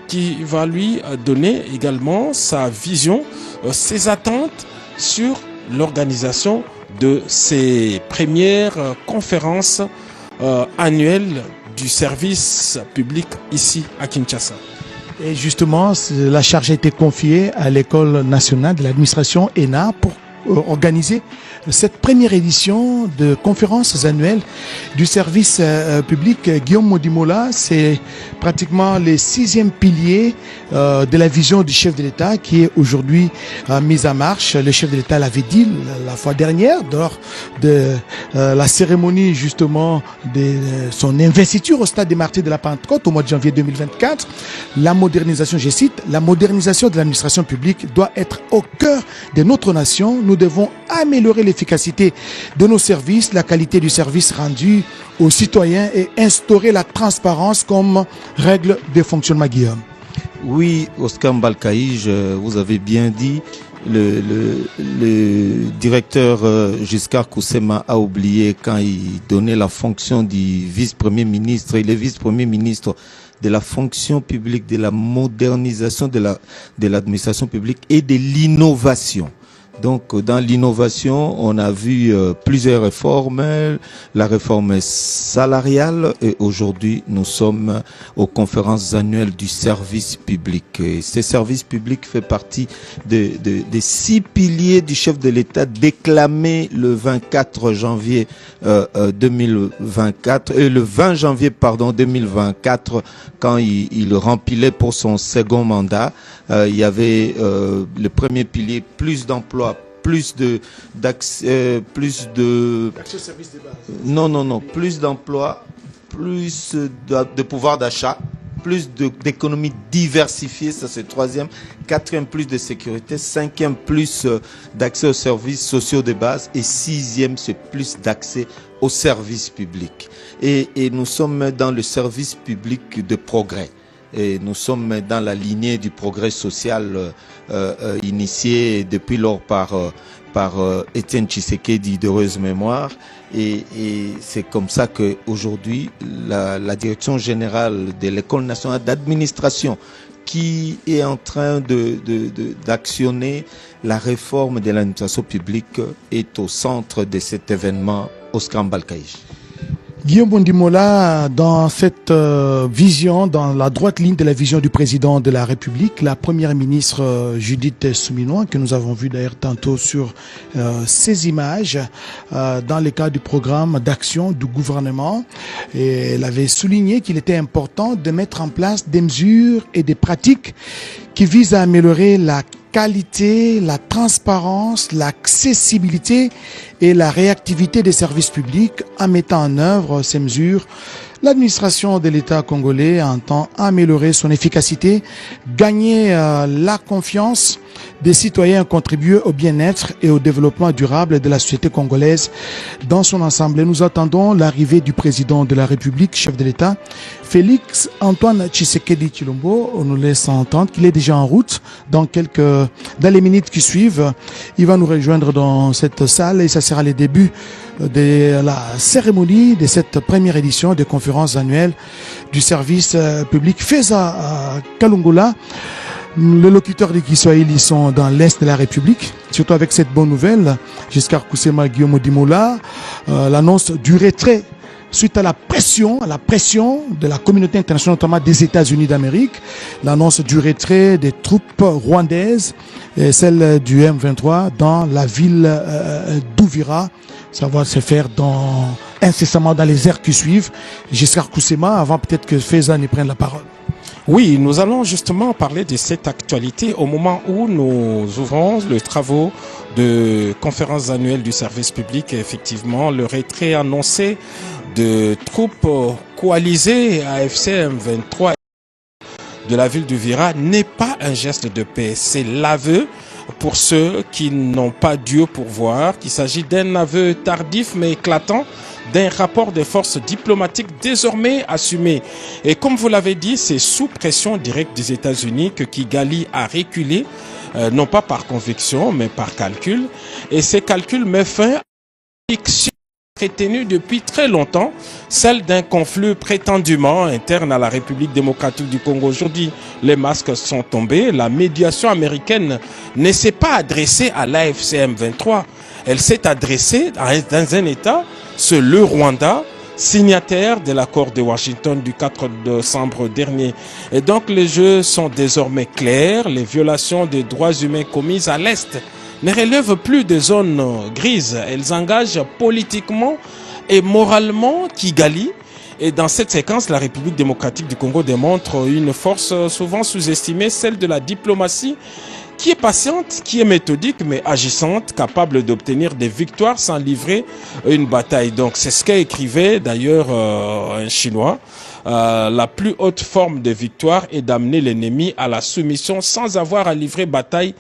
qui va lui donner également sa vision, ses attentes sur l'organisation de ces premières conférences annuelles du service public ici à Kinshasa. Et justement, la charge a été confiée à l'École nationale de l'administration ENA. organisé cette première édition de conférences annuelles du service public. Guillaume Modimola, c'est pratiquement le 6e pilier de la vision du chef de l'État qui est aujourd'hui mise en marche. Le chef de l'État l'avait dit la fois dernière lors de la cérémonie justement de son investiture au stade des Martyrs de la Pentecôte au mois de janvier 2024. La modernisation, je cite, la modernisation de l'administration publique doit être au cœur de notre nation. Nous devons améliorer l'efficacité de nos services, la qualité du service rendu aux citoyens et instaurer la transparence comme règle de fonctionnement, Guillaume. Oui, Oscar Mbalkaïj, vous avez bien dit, le directeur Giscard Koussema a oublié quand il donnait la fonction du vice-premier ministre. Il est vice-premier ministre de la fonction publique, de la modernisation de l'administration publique et de l'innovation. Donc, dans l'innovation, on a vu plusieurs réformes, la réforme salariale, et aujourd'hui, nous sommes aux conférences annuelles du service public. Et ce service public fait partie des 6 piliers du chef de l'État déclamés le 24 janvier 2024 et le 20 janvier 2024 quand il remplissait pour son second mandat. Il y avait le premier pilier, plus d'emplois, plus d'emplois, plus de pouvoir d'achat, plus d'économie diversifiée, ça c'est 3e, 4e plus de sécurité, 5e plus d'accès aux services sociaux de base et 6e c'est plus d'accès aux services publics. Et nous sommes dans le service public de progrès. Et nous sommes dans la lignée du progrès social initié depuis lors par Étienne Tshisekedi d'heureuse mémoire. Et c'est comme ça qu'aujourd'hui, la direction générale de l'École nationale d'administration qui est en train d'actionner la réforme de l'administration publique est au centre de cet événement, Oscar Mbalkaïj. Guillaume Modimola, dans cette vision, dans la droite ligne de la vision du président de la République, la première ministre Judith Souminois, que nous avons vu d'ailleurs tantôt sur ces images, dans le cadre du programme d'action du gouvernement, et elle avait souligné qu'il était important de mettre en place des mesures et des pratiques qui visent à améliorer la qualité, la transparence, l'accessibilité et la réactivité des services publics. En mettant en œuvre ces mesures, l'administration de l'État congolais entend améliorer son efficacité, gagner la confiance des citoyens, contribuer au bien-être et au développement durable de la société congolaise dans son ensemble. Et nous attendons l'arrivée du président de la République, chef de l'État, Félix Antoine Tshisekedi Tshilombo. On nous laisse entendre qu'il est déjà en route dans les minutes qui suivent. Il va nous rejoindre dans cette salle et ça sera le début de la cérémonie de cette première édition des conférences annuelles du service public. Feza Kalungola, les locuteurs de Kiswahili sont dans l'Est de la République, surtout avec cette bonne nouvelle. Giscard Koussema, Guillaume Modimola, l'annonce du retrait suite à la pression de la communauté internationale, notamment des États-Unis d'Amérique, l'annonce du retrait des troupes rwandaises et celle du M23 dans la ville d'Ouvira. Ça va se faire incessamment dans les heures qui suivent. Giscard Koussema, avant peut-être que Feza ne prenne la parole. Oui, nous allons justement parler de cette actualité au moment où nous ouvrons les travaux de conférence annuelle du service public. Et effectivement, le retrait annoncé de troupes coalisées AFC M23 de la ville d'Uvira n'est pas un geste de paix. C'est l'aveu pour ceux qui n'ont pas Dieu pour voir qu'il s'agit d'un aveu tardif mais éclatant d'un rapport de force diplomatique désormais assumé. Et comme vous l'avez dit, c'est sous pression directe des États-Unis que Kigali a reculé, non pas par conviction, mais par calcul. Et ces calculs mettent fin à une fiction retenue depuis très longtemps, celle d'un conflit prétendument interne à la République démocratique du Congo. Aujourd'hui, les masques sont tombés. La médiation américaine ne s'est pas adressée à l'AFC M23. Elle s'est adressée dans un État, c'est le Rwanda, signataire de l'accord de Washington du 4 décembre dernier. Et donc les jeux sont désormais clairs. Les violations des droits humains commises à l'Est ne relèvent plus des zones grises. Elles engagent politiquement et moralement Kigali. Et dans cette séquence, la République démocratique du Congo démontre une force souvent sous-estimée, celle de la diplomatie, qui est patiente, qui est méthodique, mais agissante, capable d'obtenir des victoires sans livrer une bataille. Donc c'est ce qu'écrivait d'ailleurs un Chinois. La plus haute forme de victoire est d'amener l'ennemi à la soumission sans avoir à livrer bataille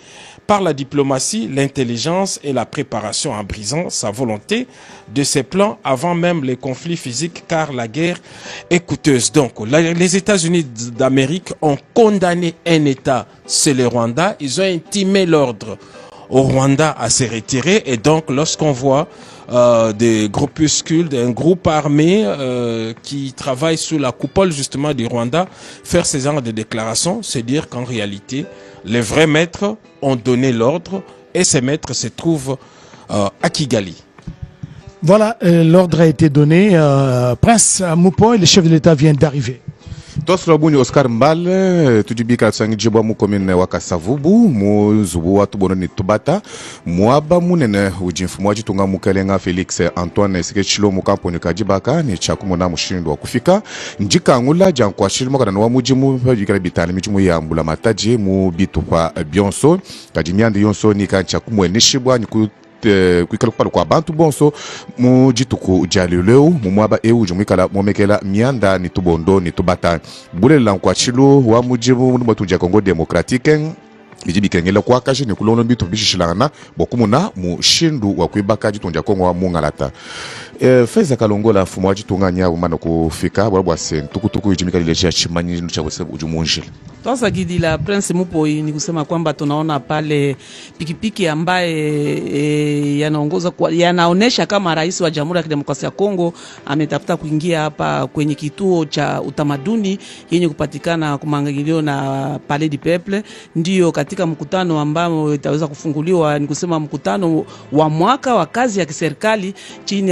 par la diplomatie, l'intelligence et la préparation en brisant sa volonté de ses plans avant même les conflits physiques, car la guerre est coûteuse. Donc, les États-Unis d'Amérique ont condamné un État, c'est le Rwanda. Ils ont intimé l'ordre au Rwanda à se retirer. Et donc, lorsqu'on voit des groupuscules, un groupe armé qui travaille sous la coupole justement du Rwanda, faire ce genre de déclarations, c'est dire qu'en réalité, les vrais maîtres ont donné l'ordre et ces maîtres se trouvent à Kigali. Voilà, l'ordre a été donné. Prince Moupoy, le chef de l'État, vient d'arriver. Tosrabuni Oscar Mbale tujibika tsangijibwa mu commune wa Kasavubu mu zubu watu bononi tubata mwaba munene ujimfu mwajitunga mukelenga Felix Antoine Sekechilo mu kamponi kajibaka ni chakumona mushindo wa kufika njika ngula jankwa shilimo kana wa mujimu bikira bitani michimu ya mbula mataji mu bitupa bionso kajimyandi yonso ni kancha kumwenishibwa niku kwikala kupalo kwa bantu bonso mu jituku jalileu mu mwaba euje mwikala momekela mianda ni tubondo ni tubata bulela kwa chilo wa mujibu mu tunja Congo Democratique bijibi kengela kwa kaje ni kulono bitu bishishilana bokumuna mu shindu wa kwibaka jitunja Kongo wa mungalata feza kalongola fumo jitunga nyabu mana kufika bwa sen tukutuku ijimika ile cha chimanyi cha ujumunjil. Sasa Gidila Prince Mupoi ni kusema kwamba tunaona pale pikipiki ambaye yanaongoza yanaonesha kama rais wa Jamhuri ya Kidemokrasia ya Kongo ametafuta kuingia hapa kwenye kituo cha utamaduni yenye kupatikana kumangilio na Palais du Peuple, ndio katika mkutano ambao itaweza kufunguliwa, ni kusema mkutano wa mwaka wa kazi ya kiserikali chini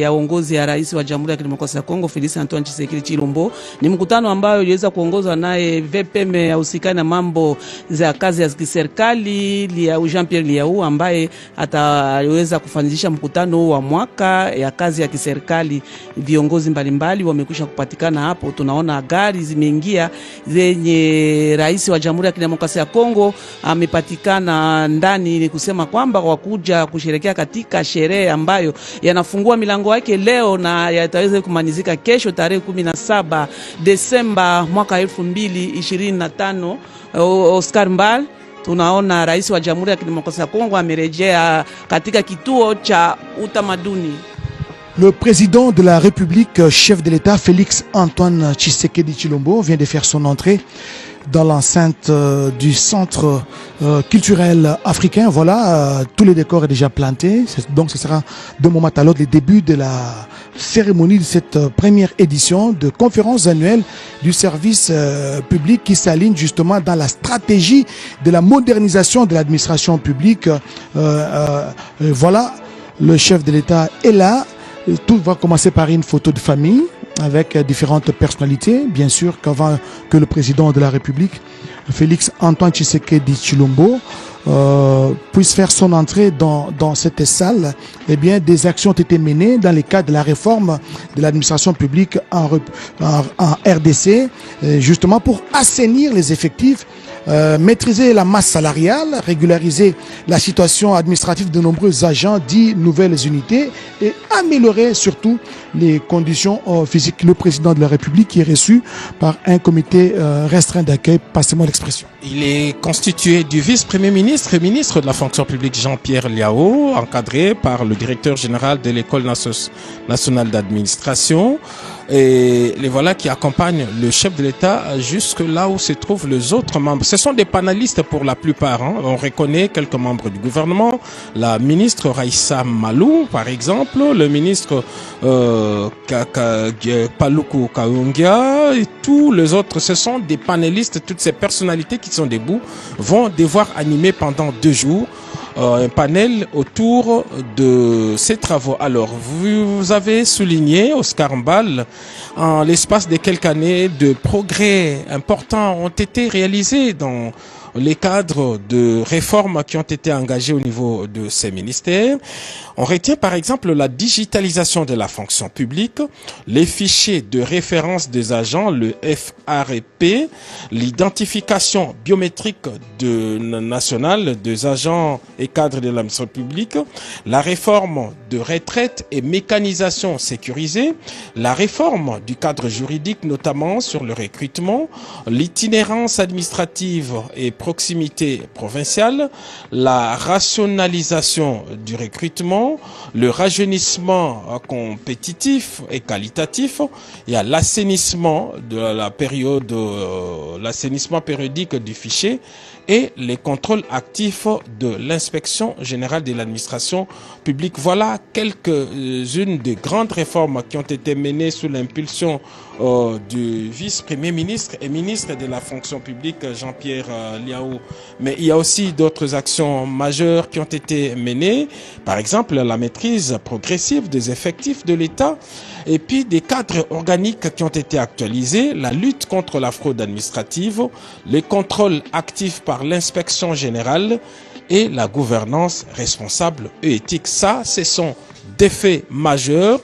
ya uongozi ya rais wa Jamhuri ya Kidemokrasia ya Kongo Felix Antoine Tshisekedi Tshilombo. Ni mkutano ambao uliweza kuongozwa naye VPM ya usikani na mambo za kazi ya kiserikali Jean Pierre Liau, ambaye ataweza kufanikisha mkutano wa mwaka ya kazi ya kiserikali. Viongozi mbalimbali wamekwisha kupatikana hapo. Tunaona gari zimeingia zenye rais wa Jamhuri ya Kidemokrasia ya Kongo amepatikana ndani, ni kusema kwamba wakuja kusherekea katika sherehe ambayo yanafungua milango yake leo na yataweza kumalizika kesho tarehe 17 Desemba mwaka 2025. Oscar Mbal, tunaona rais wa Jamhuri ya Kidemokrasia ya Kongo amerejea katika kituo cha utamaduni. Le président de la République, chef de l'État, Félix Antoine Tshisekedi Tshilombo, vient de faire son entrée dans l'enceinte du centre culturel africain. Voilà, tous les décors est déjà planté. Donc ce sera d'un moment à l'autre le début de la cérémonie de cette première édition de conférence annuelle du service public qui s'aligne justement dans la stratégie de la modernisation de l'administration publique. Voilà, le chef de l'État est là. Tout va commencer par une photo de famille avec différentes personnalités. Bien sûr qu'avant que le président de la République, Félix Antoine Tshisekedi Tshilombo, puisse faire son entrée dans cette salle, eh bien, des actions ont été menées dans le cadre de la réforme de l'administration publique en RDC, justement pour assainir les effectifs, maîtriser la masse salariale, régulariser la situation administrative de nombreux agents dits nouvelles unités et améliorer surtout les conditions physiques. Le président de la République qui est reçu par un comité restreint d'accueil, passez-moi l'expression. Il est constitué du vice-premier ministre et ministre de la fonction publique Jean-Pierre Liao, encadré par le directeur général de l'École nationale d'administration. Et les voilà qui accompagnent le chef de l'État jusque là où se trouvent les autres membres. Ce sont des panélistes pour la plupart. On reconnaît quelques membres du gouvernement. La ministre Raissa Malou, par exemple, le ministre Paluku Kaungia et tous les autres. Ce sont des panélistes. Toutes ces personnalités qui sont debout vont devoir animer pendant 2 jours un panel autour de ces travaux. Alors, vous avez souligné, Oscar Mbal, en l'espace de quelques années, de progrès importants ont été réalisés dans les cadres de réformes qui ont été engagés au niveau de ces ministères. On retient par exemple la digitalisation de la fonction publique, les fichiers de référence des agents, le FRP, l'identification biométrique nationale des agents et cadres de l'administration publique, la réforme de retraite et mécanisation sécurisée, la réforme du cadre juridique notamment sur le recrutement, l'itinérance administrative et proximité provinciale, la rationalisation du recrutement, le rajeunissement compétitif et qualitatif, il y a l'assainissement de la période, l'assainissement périodique du fichier et les contrôles actifs de l'inspection générale de l'administration publique. Voilà quelques-unes des grandes réformes qui ont été menées sous l'impulsion du vice-premier ministre et ministre de la fonction publique Jean-Pierre Liaou. Mais il y a aussi d'autres actions majeures qui ont été menées, par exemple la maîtrise progressive des effectifs de l'État et puis des cadres organiques qui ont été actualisés, la lutte contre la fraude administrative, les contrôles actifs par l'inspection générale et la gouvernance responsable et éthique. Ça, ce sont des faits majeurs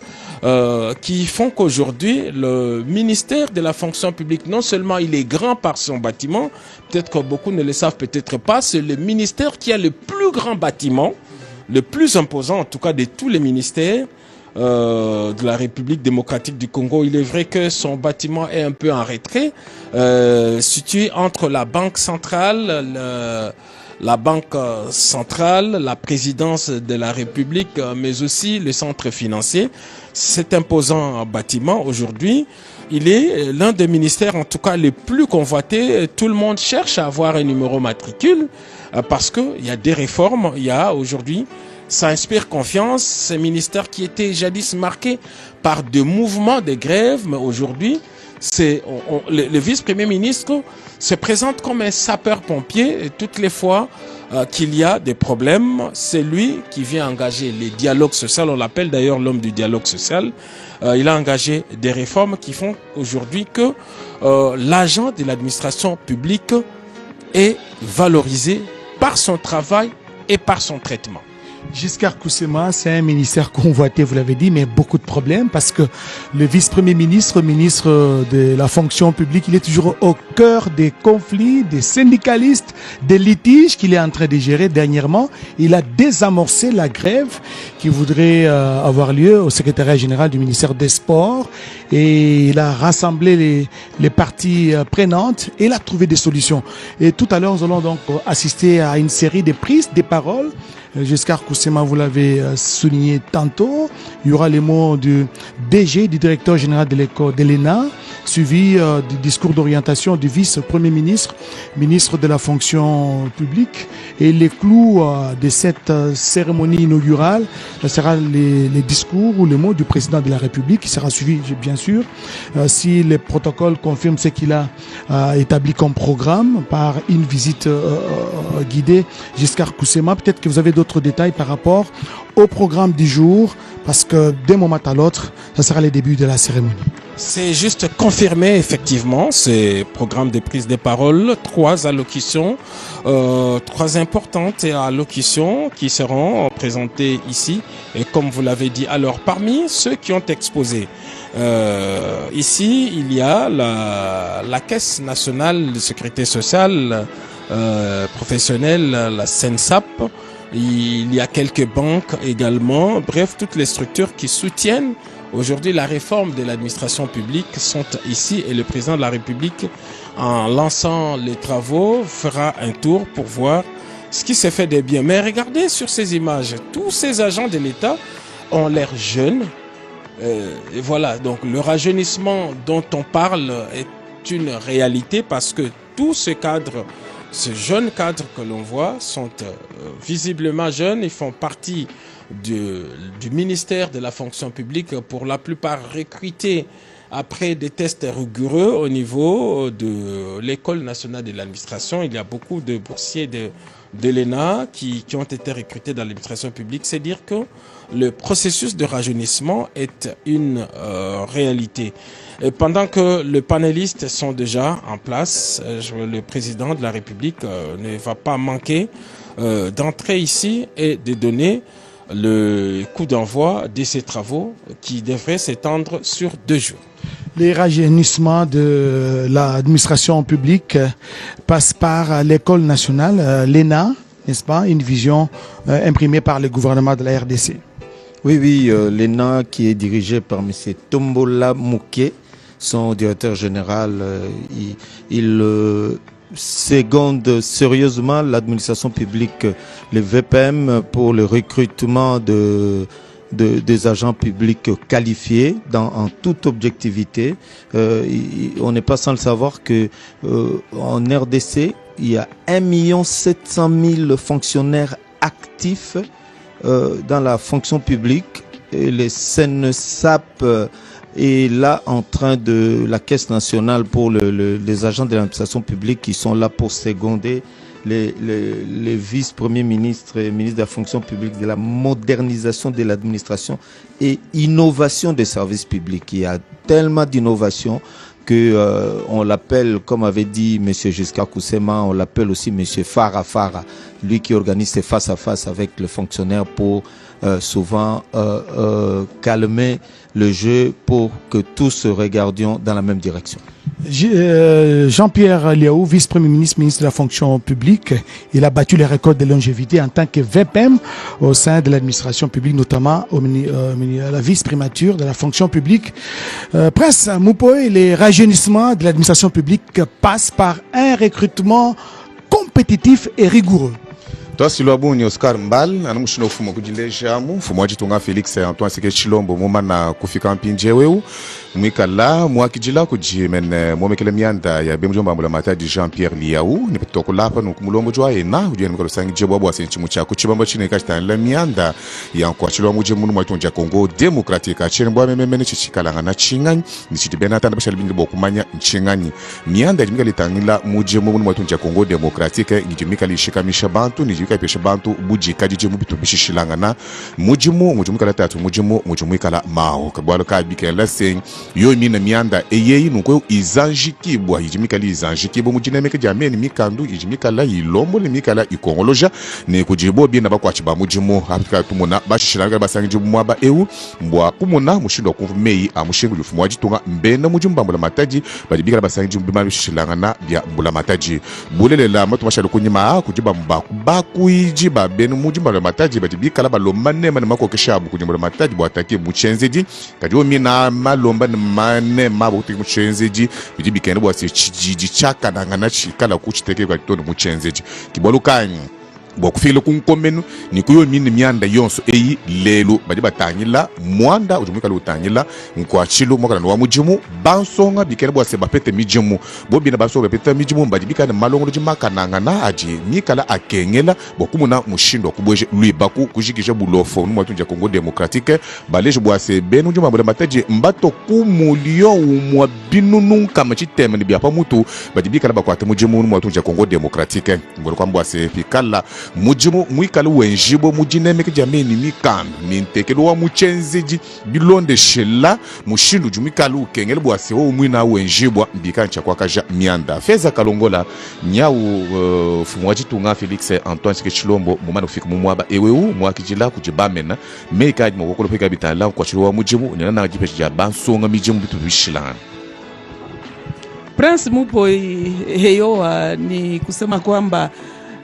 qui font qu'aujourd'hui, le ministère de la fonction publique, non seulement il est grand par son bâtiment, peut-être que beaucoup ne le savent peut-être pas, c'est le ministère qui a le plus grand bâtiment, le plus imposant en tout cas de tous les ministères de la République démocratique du Congo. Il est vrai que son bâtiment est un peu en retrait, situé entre la Banque centrale, la présidence de la République, mais aussi le centre financier. Cet imposant bâtiment, aujourd'hui, il est l'un des ministères, en tout cas, les plus convoités. Tout le monde cherche à avoir un numéro matricule parce qu'il y a des réformes. Il y a aujourd'hui, ça inspire confiance. Ces ministères qui étaient jadis marqués par des mouvements de grève, mais aujourd'hui, le vice-premier ministre se présente comme un sapeur-pompier et toutes les fois qu'il y a des problèmes, c'est lui qui vient engager les dialogues sociaux. On l'appelle d'ailleurs l'homme du dialogue social. Il a engagé des réformes qui font aujourd'hui que l'agent de l'administration publique est valorisé par son travail et par son traitement. Giscard Koussema, c'est un ministère convoité, vous l'avez dit, mais beaucoup de problèmes parce que le vice-premier ministre, ministre de la fonction publique, il est toujours au cœur des conflits, des syndicalistes, des litiges qu'il est en train de gérer dernièrement. Il a désamorcé la grève qui voudrait avoir lieu au secrétariat général du ministère des Sports et il a rassemblé les parties prenantes et il a trouvé des solutions. Et tout à l'heure, nous allons donc assister à une série de prises, des paroles. Giscard Koussema, vous l'avez souligné tantôt. Il y aura les mots du DG, du directeur général de l'école de l'ENA, suivi du discours d'orientation du vice-premier ministre, ministre de la fonction publique. Et les clous de cette cérémonie inaugurale, ce sera les discours ou les mots du président de la République, qui sera suivi, bien sûr, si le protocole confirme ce qu'il a établi comme programme par une visite guidée. Giscard Koussema, peut-être que vous avez d'autres détails par rapport au programme du jour, parce que d'un moment à l'autre, ce sera le début de la cérémonie. C'est juste confirmé, effectivement, ces programmes de prise de parole, 3 allocutions, 3 importantes allocutions qui seront présentées ici. Et comme vous l'avez dit, alors parmi ceux qui ont exposé, ici, il y a la Caisse nationale de sécurité sociale professionnelle, la CENSAP. Il y a quelques banques également. Bref, toutes les structures qui soutiennent aujourd'hui la réforme de l'administration publique sont ici et le président de la République, en lançant les travaux, fera un tour pour voir ce qui s'est fait de bien. Mais regardez sur ces images, tous ces agents de l'État ont l'air jeunes. Et voilà, donc le rajeunissement dont on parle est une réalité parce que tous ces cadres, ces jeunes cadres que l'on voit sont visiblement jeunes. Ils font partie du ministère de la fonction publique, pour la plupart recrutés après des tests rigoureux au niveau de l'École nationale de l'administration, il y a beaucoup de boursiers de l'ENA qui ont été recrutés dans l'administration publique. C'est dire que le processus de rajeunissement est une réalité. Et pendant que les panélistes sont déjà en place, le président de la République ne va pas manquer d'entrer ici et de donner le coup d'envoi de ces travaux qui devraient s'étendre sur 2 jours. Les rajeunissements de l'administration publique passent par l'école nationale, l'ENA, n'est-ce pas? Une vision imprimée par le gouvernement de la RDC. Oui, l'ENA qui est dirigé par M. Tombola Mouké, son directeur général, il seconde sérieusement l'administration publique, le VPM, pour le recrutement des agents publics qualifiés en toute objectivité. On n'est pas sans le savoir que en RDC, il y a 1 700 000 fonctionnaires actifs dans la fonction publique. Et les SENSAP est là en train de la Caisse nationale pour les agents de l'administration publique qui sont là pour seconder les vice-premiers ministres et ministres de la fonction publique, de la modernisation de l'administration et innovation des services publics. Il y a tellement d'innovation que on l'appelle, comme avait dit M. Giscard Koussema, on l'appelle aussi M. Farah, lui qui organise ses face-à-face avec les fonctionnaires pour souvent calmer le jeu pour que tous se regardions dans la même direction. Jean-Pierre Liaou, vice-premier ministre, ministre de la fonction publique, il a battu les records de longévité en tant que VPM au sein de l'administration publique, notamment à la vice-primature de la fonction publique. Prince Moupoe, les rajeunissements de l'administration publique passent par un recrutement compétitif et rigoureux. Toi Siloabu ni Oscar Mbal anamushina ufumo kujilejamu mfumo wajitunga Felix Antoine Seke Chilombo mumana kufika mpinje weu mwikala mwakijila kujimene mwomekele mianda ya bemjomba mbula matadi Jean-Pierre Liaou ni petoko lapa nukumulombo jwa ena ujye mikalo sangi jebo bwa senchi muchako chibamba chine kashtan la mianda ya kwa chilombo je munu mwatonja Congo Democratique achene bwa memene chichikalanga na chingani ni chitibena tanda bashali bingi bokumanya chingani mianda jimika litangila muje munu mwatonja Congo Democratique ngijimika lishikamisha bantu ni jimika pesha bantu buji kadije mubitu bishishilanga na mujimu kala tatu mujimu kala mao kabwalo ka bikela seng yo mina mianda eyeyi nuko izanjikibwa ijimikali izanjikibwa mujinemeke jameni mikandu ijimikala ilombo le mikala ikongoloja ne kujibo bina bakwachiba mujimo afika tumona bashishiranga basangi mwaba eu mbwa kumona mushindo kumvumei amushingu lufumu wajitunga mbena mujimbambula mataji badibikala basangi mbima bishishilanga na bya mbula mataji bulele la matu mashalo kunyima kujiba mbaku bakuijiba benu mujimbambula mataji badibikala balomane mane makokeshabu kujimbula mataji bwatake muchenzeji kajo mina malomba mane mabo kuti muchenzeji bidibikene bwase chijiji chaka nangana chikala kuchiteke kwa kitondo muchenzeji kibolukanyi bokufile kunkomenu nikuyo mini mianda yonso eyi lelo badi batangila mwanda ujumukala utangila nkwa chilo mwakala nwa mujimu bansonga bikene bwase bapete mijimu bobina bansonga bapete mijimu badi bikane malongo jimaka nangana aji mikala akengela bokumuna mushindo kubweje lui baku kujikije bulofo numwatunja Congo Democratique baleje bwase benu juma bole mataji mbato kumulio umwa binunu kama chitema ni biapa mutu badi bikala bakwate mujimu numwatunja Congo Democratique ngoro kwa bwase pikala mujimu mwikala wenjibo mujinemeke jameni mikando mintekelo wa muchenzeji bilonde shela mushindu jumikala ukengele bwase wo mwina wenjibwa mbikancha kwa kaja mianda feza kalongola nyau fumwaji tunga Felix Antoine Seke Chilombo mumana ufika mumwaba eweu mwakijila kujibamena meikaji mwokolo peka bitala kwa chilo wa mujimu nena na jipeshi ja bansonga mijimu bitu bishilana. Prince Moupoe heyo ni kusema kwamba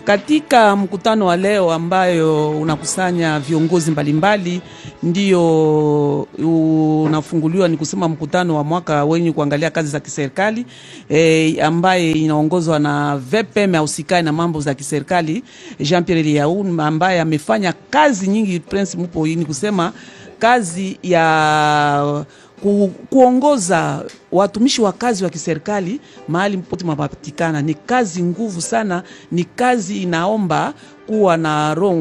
katika mkutano wa leo ambayo unakusanya viongozi mbalimbali ndio unafunguliwa, ni kusema mkutano wa mwaka wenye kuangalia kazi za kiserikali ambaye inaongozwa na VPM ya usikai na mambo za kiserikali Jean-Pierre Liaou ambaye amefanya kazi nyingi. Prince Moupoe ni kusema kazi ya kuongoza watumishi wa kazi wa kiserikali mahali pote mapatikana. Ni kazi nguvu sana, ni kazi inaomba kuwa na roho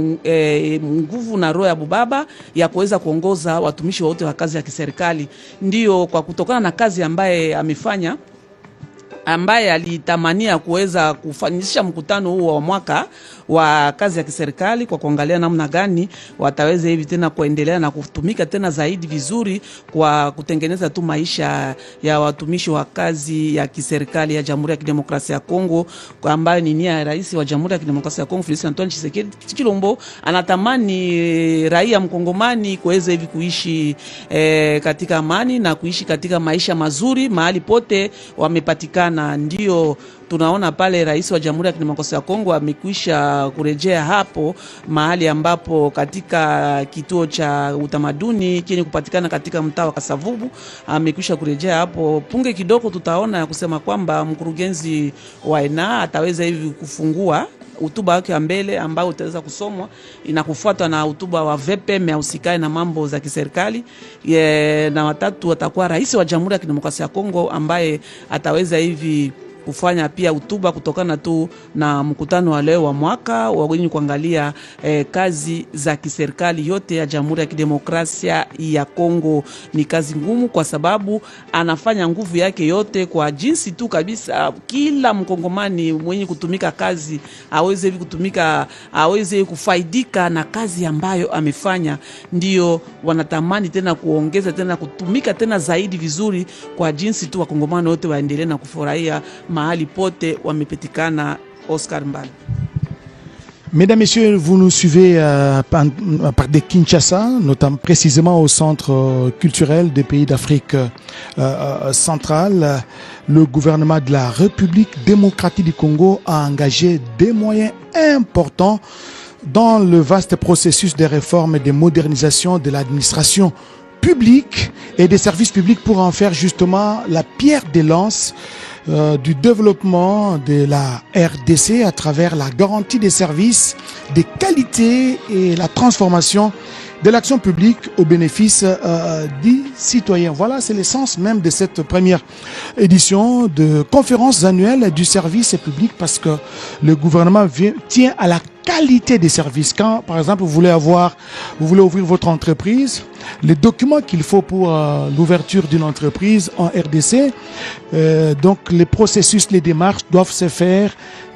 nguvu na roho ya bubaba ya kuweza kuongoza watumishi wote wa kazi ya kiserikali. Ndio kwa kutokana na kazi ambaye amefanya, ambaye alitamania kuweza kufanyisha mkutano huu wa mwaka wa kazi ya kiserikali kwa kuangalia namna gani wataweza hivi tena kuendelea na kutumika tena zaidi vizuri kwa kutengeneza tu maisha ya watumishi wa kazi ya kiserikali ya Jamhuri ya Kidemokrasia ya Kongo, kwa ambayo ni nia ya Rais wa Jamhuri ya Kidemokrasia ya Kongo Felix Antoine Tshisekedi Tshilombo. Anatamani raia mkongomani kuweza hivi kuishi katika amani na kuishi katika maisha mazuri mahali pote wamepatikana. Ndio tunaona pale Rais wa Jamhuri ya Kidemokrasia ya Kongo amekwisha kurejea hapo mahali ambapo katika kituo cha utamaduni kenye kupatikana katika mtaa wa Kasavubu, amekwisha kurejea hapo. Punge kidogo tutaona ya kusema kwamba mkurugenzi wa ENA ataweza hivi kufungua hotuba yake ya mbele ambao utaweza kusomwa, inakufuatwa na hotuba wa VPM ya usikae na mambo za kiserikali. Na watatu watakuwa Rais wa Jamhuri ya Kidemokrasia ya Kongo ambaye ataweza hivi kufanya pia hotuba kutokana tu na mkutano wa leo wa mwaka wa wenye kuangalia kazi za kiserikali yote ya Jamhuri ya Kidemokrasia ya Kongo. Ni kazi ngumu kwa sababu anafanya nguvu yake yote kwa jinsi tu kabisa kila mkongomani mwenye kutumika kazi aweze kutumika, aweze kufaidika na kazi ambayo amefanya. Ndio wanatamani tena kuongeza tena kutumika tena zaidi vizuri kwa jinsi tu wakongomani wote waendelee na kufurahia mahali pote wamepatikana. Oscar Mbale. Mesdames, Messieurs, vous nous suivez par des Kinshasa, notamment précisément au centre culturel des pays d'Afrique centrale. Le gouvernement de la République démocratique du Congo a engagé des moyens importants dans le vaste processus de réforme et de modernisation de l'administration publique et des services publics pour en faire justement la pierre de lance du développement de la RDC à travers la garantie des services, des qualités et la transformation de l'action publique au bénéfice des citoyens. Voilà, c'est l'essence même de cette première édition de conférence annuelle du service public, parce que le gouvernement tient à la qualité des services. Quand, par exemple, vous voulez ouvrir votre entreprise, les documents qu'il faut pour l'ouverture d'une entreprise en RDC, donc les processus, les démarches doivent se faire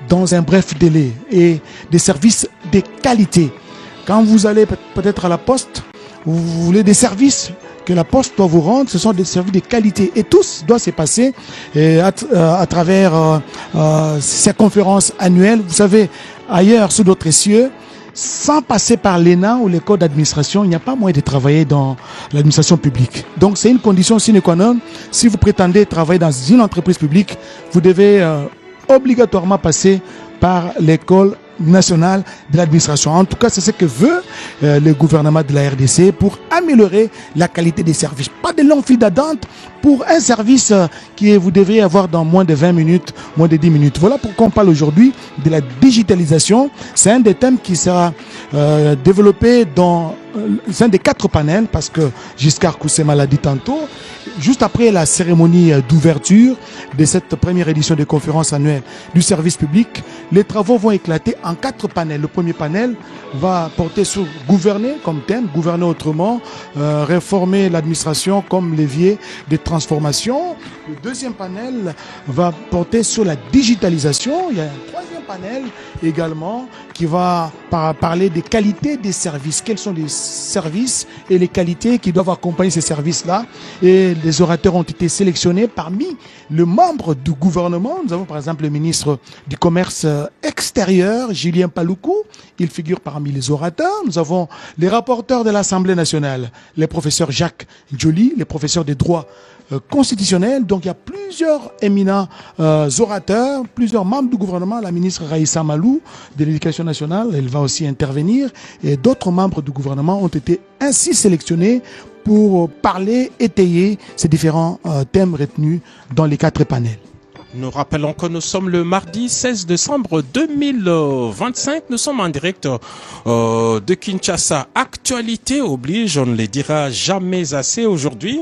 dans un bref délai et des services de qualité. Quand vous allez peut-être à la poste, vous voulez des services que la poste doit vous rendre, ce sont des services de qualité. Et tout doit se passer à travers ces conférences annuelles. Vous savez, ailleurs, sous d'autres cieux, sans passer par l'ENA ou l'école d'administration, il n'y a pas moyen de travailler dans l'administration publique. Donc c'est une condition sine qua non. Si vous prétendez travailler dans une entreprise publique, vous devez obligatoirement passer par l'école nationale de l'administration. En tout cas, c'est ce que veut le gouvernement de la RDC pour améliorer la qualité des services. Pas de longues files d'attente pour un service que vous devez avoir dans moins de 20 minutes, moins de 10 minutes. Voilà pourquoi on parle aujourd'hui de la digitalisation. C'est un des thèmes qui sera développé dans un des 4 panels, parce que Giscard Koussema l'a dit tantôt. Juste après la cérémonie d'ouverture de cette première édition de conférence annuelle du service public, les travaux vont éclater en 4 panels. Le premier panel va porter sur gouverner comme thème, gouverner autrement, réformer l'administration comme levier de transformation. Le deuxième panel va porter sur la digitalisation. Il y a un troisième panel également qui va parler des qualités des services. Quels sont les services et les qualités qui doivent accompagner ces services-là? Et les orateurs ont été sélectionnés parmi les membres du gouvernement. Nous avons par exemple le ministre du Commerce extérieur, Julien Paluku. Il figure parmi les orateurs. Nous avons les rapporteurs de l'Assemblée nationale, les professeurs Jacques Joly, les professeurs des droits constitutionnels. Donc il y a plusieurs éminents orateurs, plusieurs membres du gouvernement. La ministre Raïssa Malou de l'Éducation nationale, elle va aussi intervenir. Et d'autres membres du gouvernement ont été ainsi sélectionnés pour parler, étayer ces différents thèmes retenus dans les 4 panels. Nous rappelons que nous sommes le mardi 16 décembre 2025. Nous sommes en direct de Kinshasa. Actualité oblige, on ne les dira jamais assez aujourd'hui.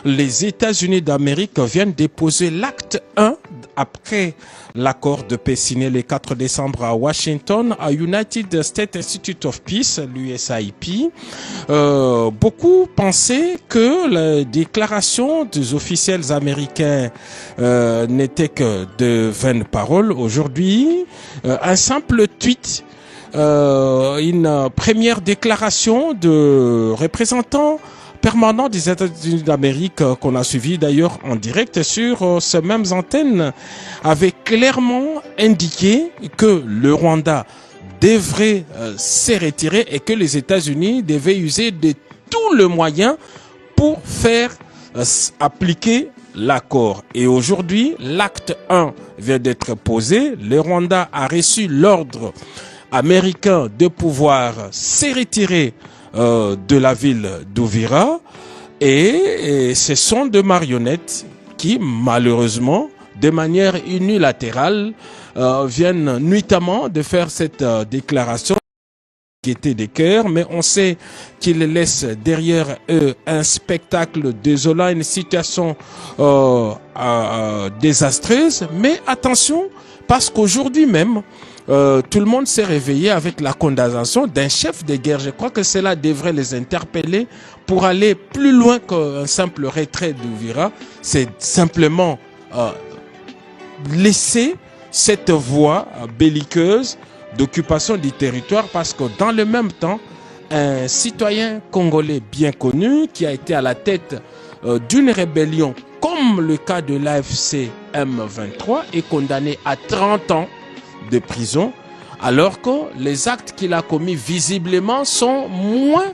Les États-Unis d'Amérique viennent déposer l'acte 1 après l'accord de paix signé le 4 décembre à Washington, à United States Institute of Peace, l'USIP. Beaucoup pensaient que la déclaration des officiels américains n'était que de vaines paroles. Aujourd'hui, un simple tweet, une première déclaration de représentants permanent des États-Unis d'Amérique qu'on a suivi d'ailleurs en direct sur ces mêmes antennes avait clairement indiqué que le Rwanda devrait se retirer et que les États-Unis devaient user de tous les moyens pour faire appliquer l'accord. Et aujourd'hui, l'acte 1 vient d'être posé. Le Rwanda a reçu l'ordre américain de pouvoir se retirer de la ville d'Uvira et ce sont des marionnettes qui malheureusement de manière unilatérale viennent nuitamment de faire cette déclaration gaieté des cœurs, mais on sait qu'ils laissent derrière eux un spectacle désolant, une situation désastreuse. Mais attention, parce qu'aujourd'hui même tout le monde s'est réveillé avec la condamnation d'un chef de guerre. Je crois que cela devrait les interpeller pour aller plus loin qu'un simple retrait d'Uvira. C'est simplement laisser cette voie belliqueuse d'occupation du territoire, parce que dans le même temps, un citoyen congolais bien connu qui a été à la tête d'une rébellion comme le cas de l'AFC M23 est condamné à 30 ans de prison, alors que les actes qu'il a commis visiblement sont moins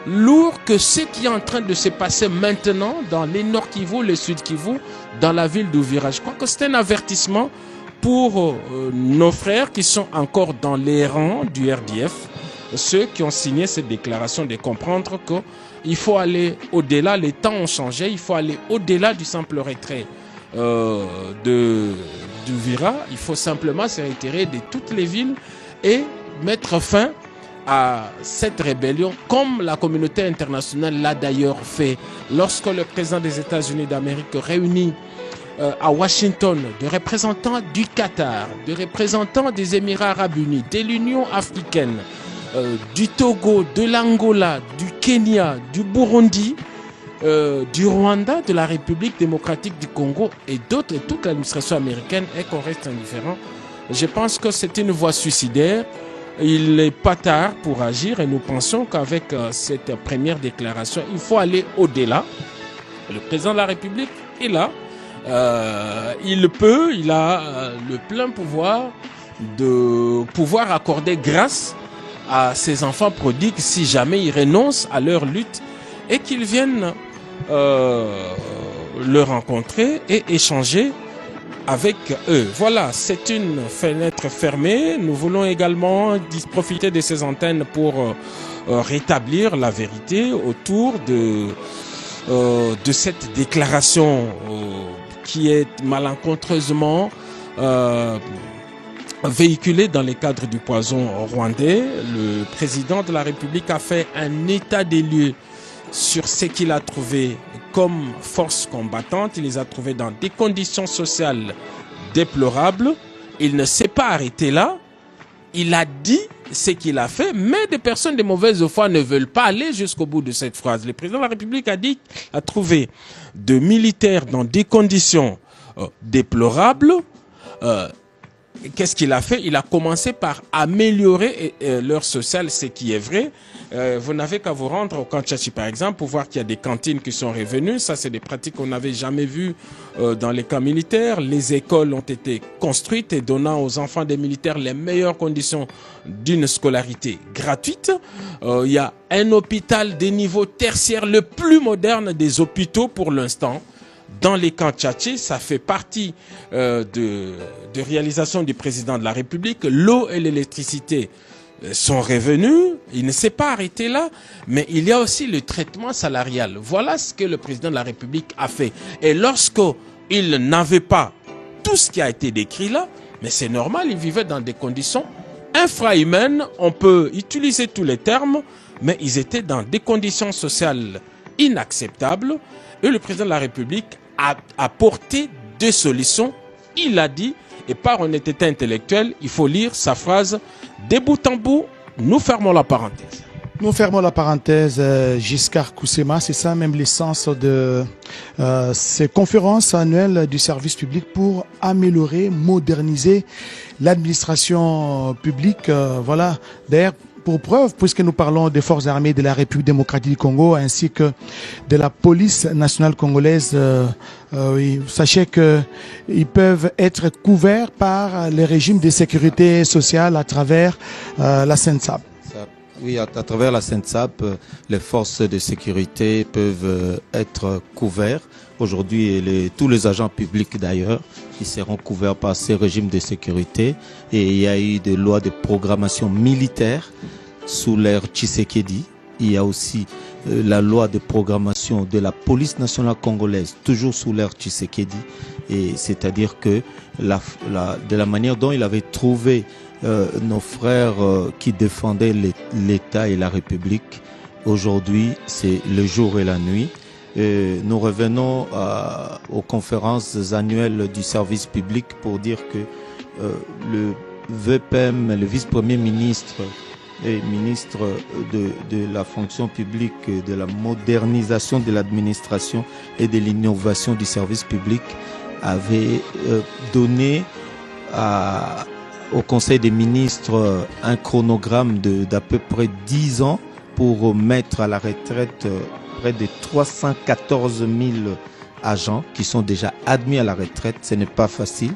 lourds que ce qui est en train de se passer maintenant dans les Nord Kivu, le Sud Kivu, dans la ville d'Uvira. Je crois que c'est un avertissement pour nos frères qui sont encore dans les rangs du RDF, ceux qui ont signé cette déclaration, de comprendre qu'il faut aller au-delà, les temps ont changé, il faut aller au-delà du simple retrait d'Uvira. Il faut simplement se retirer de toutes les villes et mettre fin à cette rébellion, comme la communauté internationale l'a d'ailleurs fait lorsque le président des États-Unis d'Amérique réunit à Washington des représentants du Qatar, des représentants des Émirats Arabes Unis, de l'Union africaine, du Togo, de l'Angola, du Kenya, du Burundi, du Rwanda, de la République démocratique du Congo et d'autres, et toute l'administration américaine, et qu'on reste indifférent. Je pense que c'est une voie suicidaire. Il n'est pas tard pour agir et nous pensons qu'avec cette première déclaration, il faut aller au-delà. Le président de la République est là. Il a le plein pouvoir de pouvoir accorder grâce à ses enfants prodigues si jamais ils renoncent à leur lutte et qu'ils viennent le rencontrer et échanger avec eux. Voilà, c'est une fenêtre fermée. Nous voulons également profiter de ces antennes pour rétablir la vérité autour de cette déclaration qui est malencontreusement véhiculée dans le cadre du poison rwandais. Le président de la République a fait un état des lieux sur ce qu'il a trouvé comme force combattante. Il les a trouvés dans des conditions sociales déplorables. Il ne s'est pas arrêté là. Il a dit ce qu'il a fait, mais des personnes de mauvaise foi ne veulent pas aller jusqu'au bout de cette phrase. Le président de la République a dit qu'il a trouvé de militaires dans des conditions déplorables. Qu'est-ce qu'il a fait? Il a commencé par améliorer leur social, ce qui est vrai. Vous n'avez qu'à vous rendre au camp Tchachi, par exemple, pour voir qu'il y a des cantines qui sont revenues. Ça, c'est des pratiques qu'on n'avait jamais vues dans les camps militaires. Les écoles ont été construites et donnant aux enfants des militaires les meilleures conditions d'une scolarité gratuite. Il y a un hôpital des niveaux tertiaires, le plus moderne des hôpitaux pour l'instant. Dans les camps Tchatchi, ça fait partie de réalisation du président de la République. L'eau et l'électricité sont revenus. Il ne s'est pas arrêté là, mais il y a aussi le traitement salarial. Voilà ce que le président de la République a fait. Et lorsqu'il n'avait pas tout ce qui a été décrit là, mais c'est normal, ils vivaient dans des conditions infrahumaines, on peut utiliser tous les termes, mais ils étaient dans des conditions sociales inacceptables, et le président de la République a apporté des solutions, il l'a dit, et par honnêteté intellectuelle, il faut lire sa phrase de bout en bout, nous fermons la parenthèse. Nous fermons la parenthèse, Giscard Koussema, c'est ça même l'essence de ces conférences annuelles du service public pour améliorer, moderniser l'administration publique. Voilà, d'ailleurs, pour preuve, puisque nous parlons des forces armées de la République démocratique du Congo ainsi que de la police nationale congolaise, oui, sachez qu'ils peuvent être couverts par les régimes de sécurité sociale à travers la SENSAP. Oui, à travers la SENSAP, les forces de sécurité peuvent être couverts. Aujourd'hui, tous les agents publics d'ailleurs, qui seront couverts par ces régimes de sécurité. Et il y a eu des lois de programmation militaire sous l'ère Tshisekedi. Il y a aussi la loi de programmation de la police nationale congolaise, toujours sous l'ère Tshisekedi. Et c'est-à-dire que de la manière dont il avait trouvé nos frères qui défendaient l'État et la République, aujourd'hui c'est le jour et la nuit. Nous revenons aux conférences annuelles du service public pour dire que le VPM, le vice-premier ministre et ministre de la fonction publique, de la modernisation de l'administration et de l'innovation du service public, avait donné au Conseil des ministres un chronogramme d'à peu près 10 ans pour mettre à la retraite près de 314 000 agents qui sont déjà admis à la retraite. Ce n'est pas facile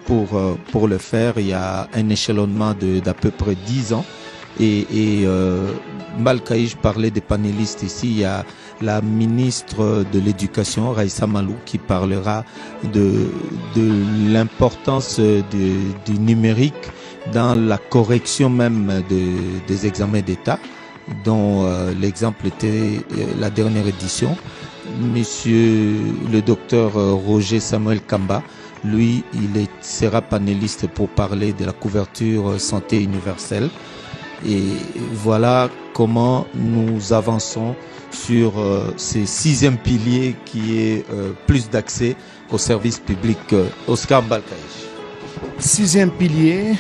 pour le faire. Il y a un échelonnement d'à peu près 10 ans. Et Malkaï, je parlais des panélistes ici, il y a la ministre de l'Éducation, Raïssa Malou, qui parlera de l'importance du numérique dans la correction même des examens d'État, dont l'exemple était la dernière édition. Monsieur le docteur Roger Samuel Kamba, lui, sera panéliste pour parler de la couverture santé universelle. Et voilà comment nous avançons sur ce 6e pilier qui est plus d'accès au service public. Oscar Mbalkaïch. 6e pilier,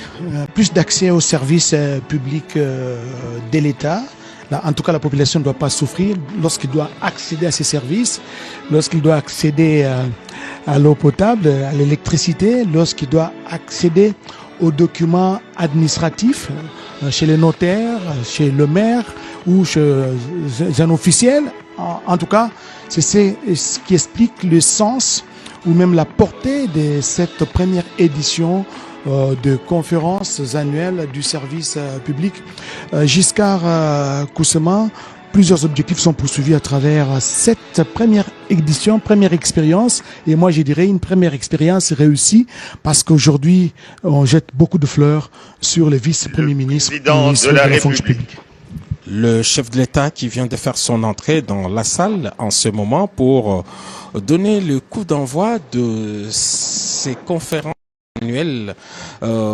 plus d'accès aux services publics de l'État. Là, en tout cas, la population ne doit pas souffrir lorsqu'il doit accéder à ces services, lorsqu'il doit accéder à l'eau potable, à l'électricité, lorsqu'il doit accéder aux documents administratifs chez les notaires, chez le maire ou chez un officiel. En tout cas, c'est ce qui explique le sens ou même la portée de cette première édition de conférences annuelles du service public. Giscard Koussema, plusieurs objectifs sont poursuivis à travers cette première édition, première expérience. Et moi, je dirais une première expérience réussie parce qu'aujourd'hui, on jette beaucoup de fleurs sur le vice-premier ministre de la fonction publique. Le chef de l'État qui vient de faire son entrée dans la salle en ce moment pour donner le coup d'envoi de ces conférences annuelles.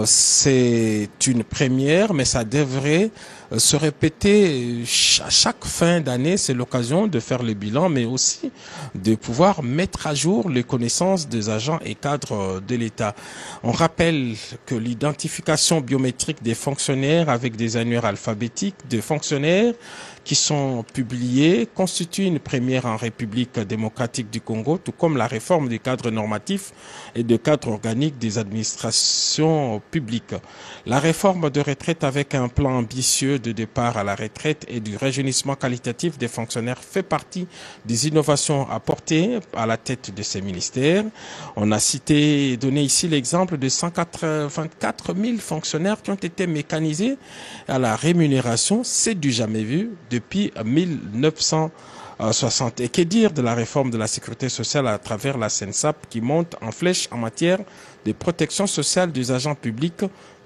C'est une première, mais ça devrait se répéter à chaque fin d'année. C'est l'occasion de faire le bilan, mais aussi de pouvoir mettre à jour les connaissances des agents et cadres de l'État. On rappelle que l'identification biométrique des fonctionnaires avec des annuaires alphabétiques de fonctionnaires qui sont publiés constitue une première en République démocratique du Congo, tout comme la réforme des cadres normatifs et des cadres organiques des administrations publiques. La réforme de retraite avec un plan ambitieux de départ à la retraite et du rajeunissement qualitatif des fonctionnaires fait partie des innovations apportées à la tête de ces ministères. On a cité, donné ici l'exemple de 124 000 fonctionnaires qui ont été mécanisés à la rémunération. C'est du jamais vu depuis 1960. Et que dire de la réforme de la sécurité sociale à travers la SENSAP qui monte en flèche en matière de protection sociale des agents publics,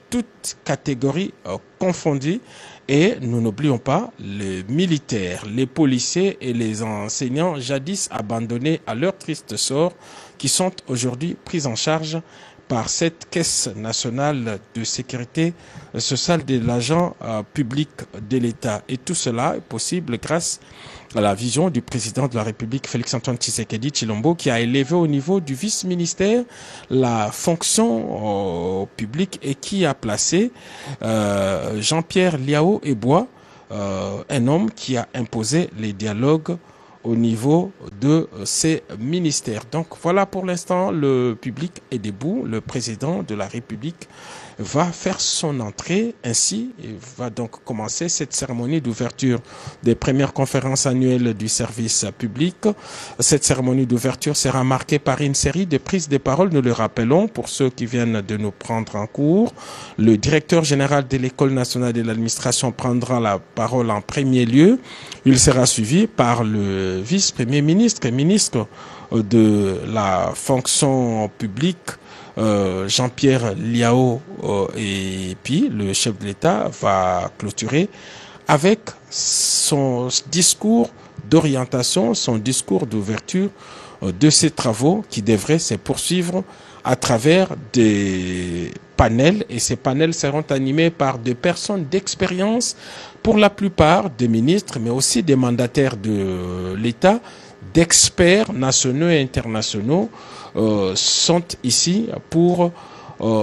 toutes catégories confondues. Et nous n'oublions pas les militaires, les policiers et les enseignants jadis abandonnés à leur triste sort. qui sont aujourd'hui prises en charge par cette Caisse nationale de sécurité sociale de l'agent public de l'État. Et tout cela est possible grâce à la vision du président de la République, Félix-Antoine Tshisekedi Tshilombo, qui a élevé au niveau du vice-ministère la fonction publique et qui a placé Jean-Pierre Liao Ebois, un homme qui a imposé les dialogues au niveau de ces ministères. Donc voilà, pour l'instant, le public est debout. Le président de la République va faire son entrée ainsi et va donc commencer cette cérémonie d'ouverture des premières conférences annuelles du service public. Cette cérémonie d'ouverture sera marquée par une série de prises de parole. Nous le rappelons pour ceux qui viennent de nous prendre en cours. Le directeur général de l'École nationale de l'administration prendra la parole en premier lieu. Il sera suivi par le vice-premier ministre et ministre de la fonction publique, Jean-Pierre Liao, et puis le chef de l'État va clôturer avec son discours d'orientation, son discours d'ouverture de ces travaux qui devraient se poursuivre à travers des panels, et ces panels seront animés par des personnes d'expérience, pour la plupart des ministres, mais aussi des mandataires de l'État, d'experts nationaux et internationaux sont ici pour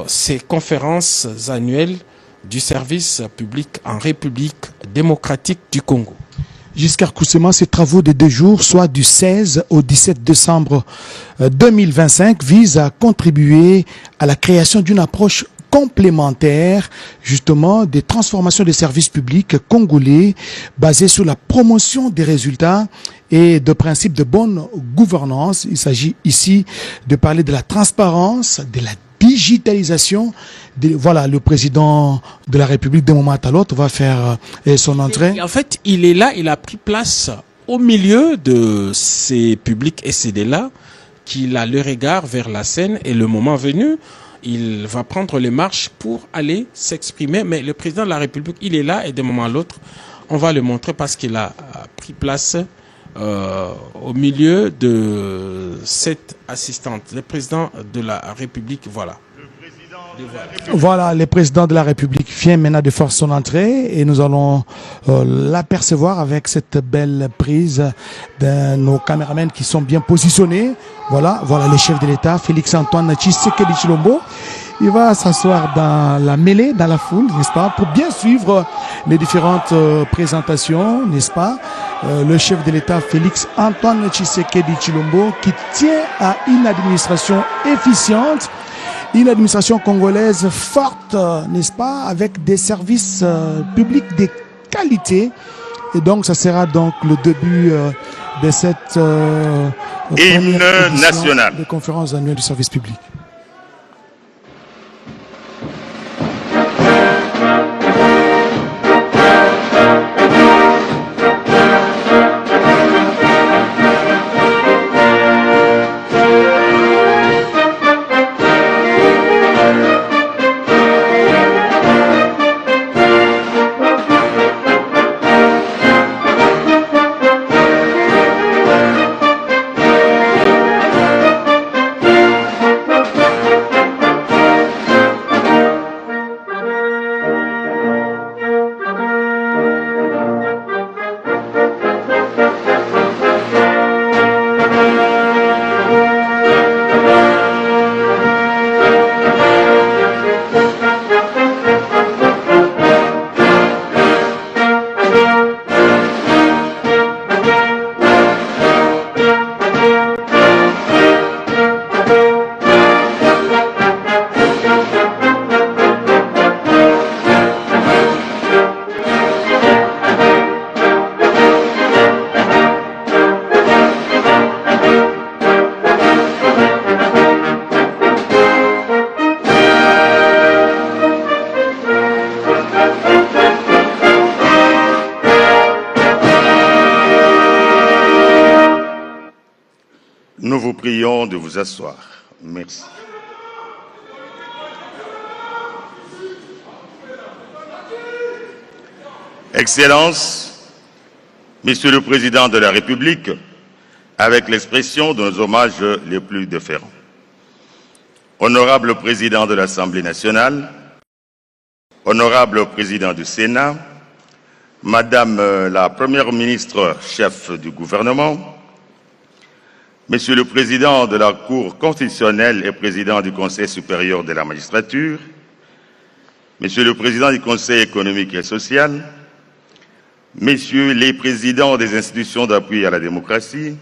ces conférences annuelles du service public en République démocratique du Congo. Giscard Koussema, ces travaux de 2 jours, soit du 16 au 17 décembre 2025, visent à contribuer à la création d'une approche complémentaire, justement, des transformations des services publics congolais basées sur la promotion des résultats et de principes de bonne gouvernance. Il s'agit ici de parler de la transparence, de la digitalisation. Voilà, le président de la République, d'un moment à l'autre, va faire son entrée. Et en fait, il est là, il a pris place au milieu de ces publics et ces délais, qu'il a le regard vers la scène, et le moment venu, il va prendre les marches pour aller s'exprimer. Mais le président de la République, il est là, et d'un moment à l'autre, on va le montrer parce qu'il a pris place au milieu de cette assistante. Le président de la République, voilà. Voilà, le président de la République vient maintenant de faire son entrée et nous allons l'apercevoir avec cette belle prise de nos caméramans qui sont bien positionnés. Voilà le chef de l'État, Félix-Antoine Tshisekedi Tshilombo. Il va s'asseoir dans la mêlée, dans la foule, n'est-ce pas, pour bien suivre les différentes présentations, n'est-ce pas. Le chef de l'État, Félix-Antoine Tshisekedi Tshilombo, qui tient à une administration efficiente, une administration congolaise forte, n'est-ce pas, avec des services publics de qualité. Et donc, ça sera donc le début de cette hymne national de conférence annuelle du service public. Nous vous prions de vous asseoir. Merci. Excellences, Monsieur le Président de la République, avec l'expression de nos hommages les plus déférents. Honorable Président de l'Assemblée nationale, Honorable Président du Sénat, Madame la Première ministre, chef du gouvernement, Monsieur le Président de la Cour constitutionnelle et Président du Conseil supérieur de la magistrature, Monsieur le Président du Conseil économique et social, Messieurs les Présidents des institutions d'appui à la démocratie,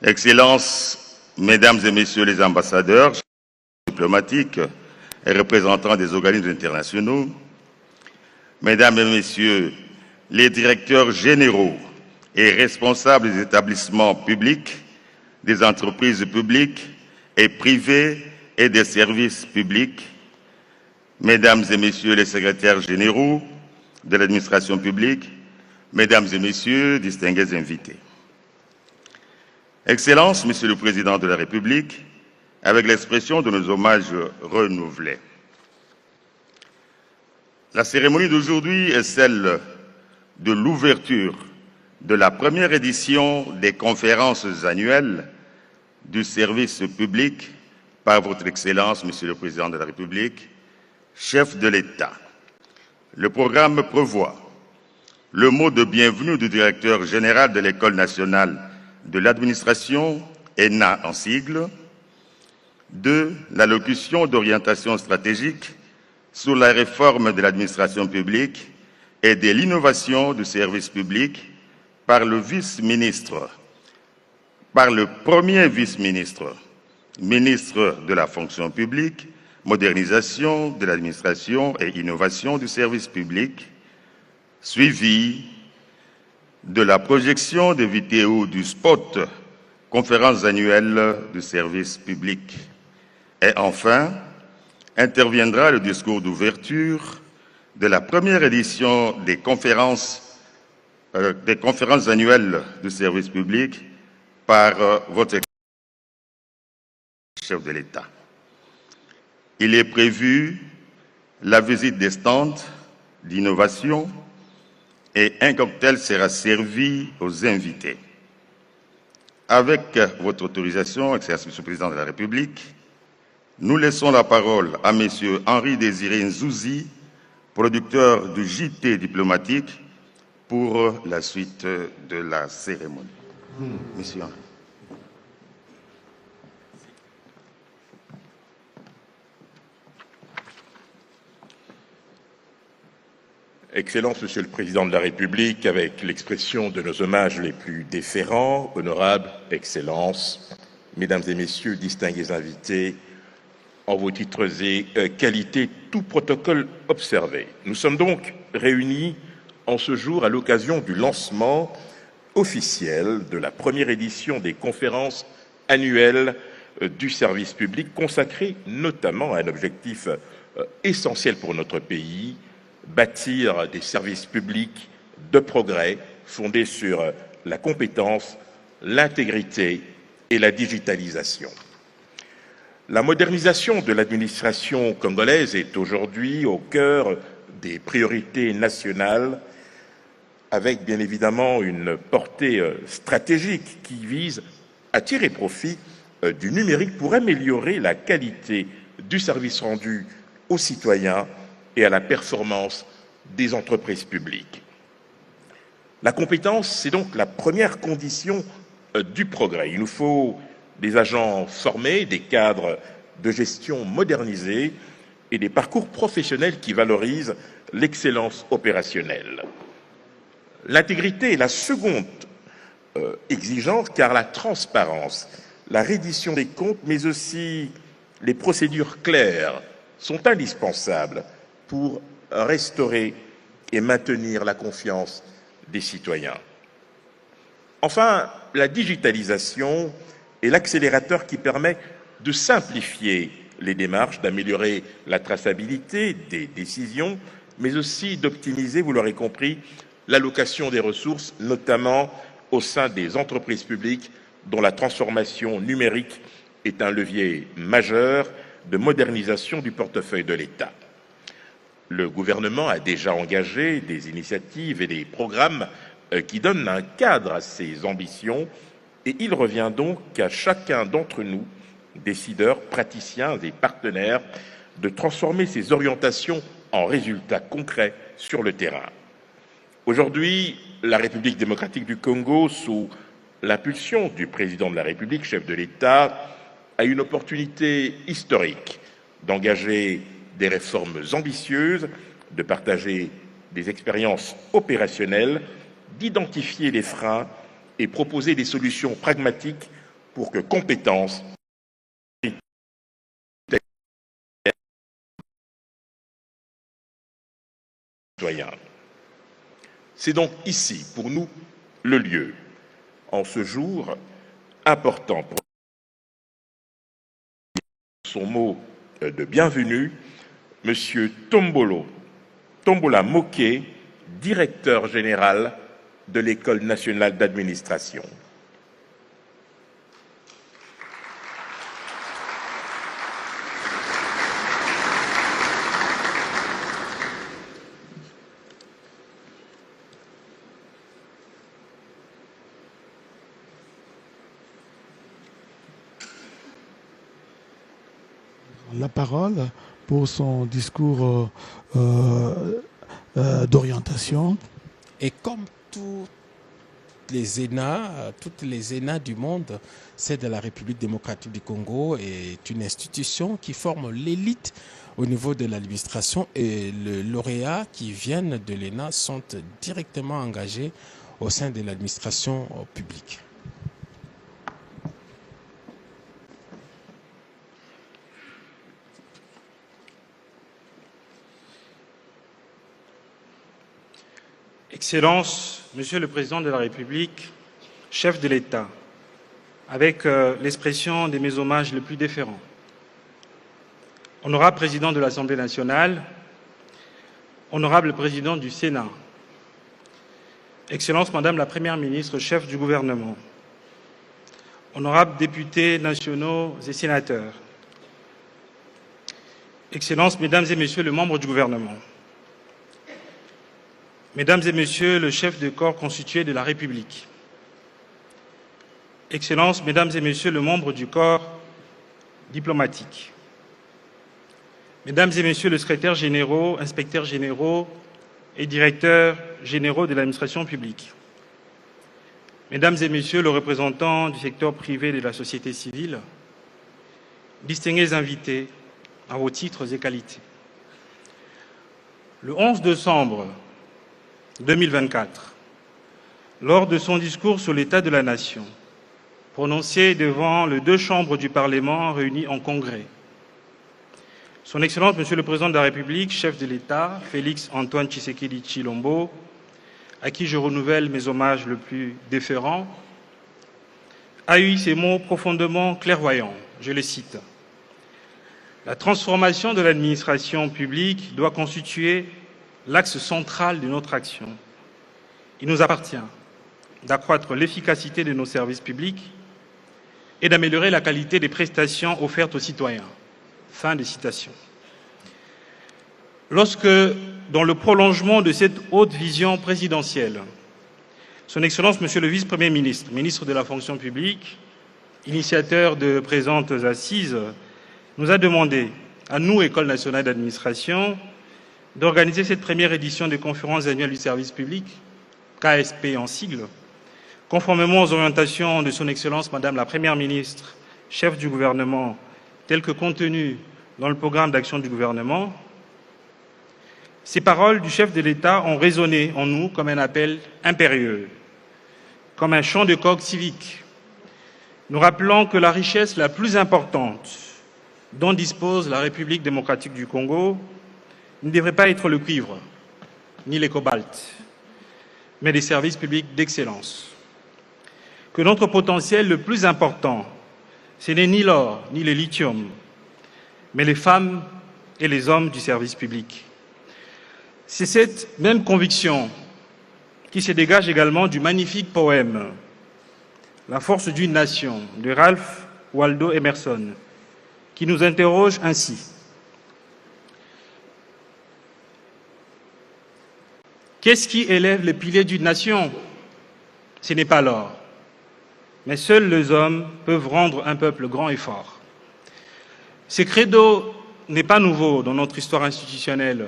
Excellences, Mesdames et Messieurs les ambassadeurs, diplomatiques et représentants des organismes internationaux, Mesdames et Messieurs les directeurs généraux et responsables des établissements publics, des entreprises publiques et privées et des services publics, Mesdames et Messieurs les secrétaires généraux de l'administration publique, Mesdames et Messieurs, distingués invités. Excellences, Monsieur le Président de la République, avec l'expression de nos hommages renouvelés. La cérémonie d'aujourd'hui est celle de l'ouverture de la première édition des conférences annuelles du service public par Votre Excellence, Monsieur le Président de la République, chef de l'État. Le programme prévoit le mot de bienvenue du directeur général de l'École nationale de l'administration, ENA en sigle, 2. L'allocution d'orientation stratégique sur la réforme de l'administration publique et de l'innovation du service public par le premier vice-ministre, ministre de la fonction publique, modernisation de l'administration et innovation du service public, suivi de la projection des vidéos du spot conférence annuelle du service public. Et enfin, interviendra le discours d'ouverture de la première édition des conférences annuelles du service public par votre chef de l'État. Il est prévu la visite des stands d'innovation et un cocktail sera servi aux invités. Avec votre autorisation, Excellence Monsieur le Président de la République, nous laissons la parole à Monsieur Henri-Désiré Nzouzi, producteur du JT diplomatique, pour la suite de la cérémonie. Monsieur Henri. Excellence, Monsieur le Président de la République, avec l'expression de nos hommages les plus déférents, honorables Excellences, Mesdames et Messieurs, distingués invités, en vos titres et qualités, tout protocole observé. Nous sommes donc réunis en ce jour à l'occasion du lancement officiel de la première édition des conférences annuelles du service public, consacrée notamment à un objectif essentiel pour notre pays, bâtir des services publics de progrès fondés sur la compétence, l'intégrité et la digitalisation. La modernisation de l'administration congolaise est aujourd'hui au cœur des priorités nationales, avec bien évidemment une portée stratégique qui vise à tirer profit du numérique pour améliorer la qualité du service rendu aux citoyens et à la performance des entreprises publiques. La compétence, c'est donc la première condition du progrès. Il nous faut des agents formés, des cadres de gestion modernisés et des parcours professionnels qui valorisent l'excellence opérationnelle. L'intégrité est la seconde exigence, car la transparence, la reddition des comptes, mais aussi les procédures claires sont indispensables pour restaurer et maintenir la confiance des citoyens. Enfin, la digitalisation est l'accélérateur qui permet de simplifier les démarches, d'améliorer la traçabilité des décisions, mais aussi d'optimiser, vous l'aurez compris, l'allocation des ressources, notamment au sein des entreprises publiques dont la transformation numérique est un levier majeur de modernisation du portefeuille de l'État. Le gouvernement a déjà engagé des initiatives et des programmes qui donnent un cadre à ces ambitions Et il revient donc à chacun d'entre nous, décideurs, praticiens et partenaires, de transformer ces orientations en résultats concrets sur le terrain. Aujourd'hui, la République démocratique du Congo, sous l'impulsion du président de la République, chef de l'État, a une opportunité historique d'engager des réformes ambitieuses, de partager des expériences opérationnelles, d'identifier les freins et proposer des solutions pragmatiques pour que compétences citoyens. C'est donc ici, pour nous, le lieu, en ce jour important pour son mot de bienvenue, Monsieur Tombola Moké, directeur général de l'École nationale d'administration. La parole pour son discours d'orientation. Et comme toutes les ENA du monde, celle de la République démocratique du Congo est une institution qui forme l'élite au niveau de l'administration, et les lauréats qui viennent de l'ENA sont directement engagés au sein de l'administration publique. Excellences, Monsieur le Président de la République, chef de l'État, avec l'expression de mes hommages les plus déférents. Honorable Président de l'Assemblée nationale, Honorable Président du Sénat, Excellence Madame la Première ministre, chef du gouvernement, Honorables députés nationaux et sénateurs, Excellences, Mesdames et Messieurs les membres du gouvernement, Mesdames et Messieurs le chef de corps constitué de la République, Excellences, Mesdames et Messieurs les membres du corps diplomatique, Mesdames et Messieurs les secrétaires généraux, inspecteurs généraux et directeurs généraux de l'administration publique, Mesdames et Messieurs les représentants du secteur privé et de la société civile, distingués invités à vos titres et qualités. Le 11 décembre 2024, lors de son discours sur l'état de la nation, prononcé devant les deux chambres du Parlement réunies en congrès, Son Excellence, Monsieur le Président de la République, chef de l'État, Félix Antoine Tshisekedi Tshilombo, à qui je renouvelle mes hommages le plus déférents, a eu ces mots profondément clairvoyants. Je les cite. La transformation de l'administration publique doit constituer l'axe central de notre action. Il nous appartient d'accroître l'efficacité de nos services publics et d'améliorer la qualité des prestations offertes aux citoyens. Fin de citation. Lorsque, dans le prolongement de cette haute vision présidentielle, Son Excellence, Monsieur le Vice-Premier ministre, ministre de la Fonction publique, initiateur de présentes assises, nous a demandé, à nous, École nationale d'administration, d'organiser cette première édition des conférences annuelles du service public, KSP en sigle, conformément aux orientations de Son Excellence Madame la Première ministre, chef du gouvernement, telles que contenues dans le programme d'action du gouvernement. Ces paroles du chef de l'État ont résonné en nous comme un appel impérieux, comme un chant de coq civique, nous rappelant que la richesse la plus importante dont dispose la République démocratique du Congo ne devrait pas être le cuivre, ni les cobaltes, mais des services publics d'excellence. Que notre potentiel le plus important, ce n'est ni l'or, ni le lithium, mais les femmes et les hommes du service public. C'est cette même conviction qui se dégage également du magnifique poème « La force d'une nation » de Ralph Waldo Emerson, qui nous interroge ainsi. Qu'est-ce qui élève les piliers d'une nation? Ce n'est pas l'or, mais seuls les hommes peuvent rendre un peuple grand et fort. Ce credo n'est pas nouveau dans notre histoire institutionnelle.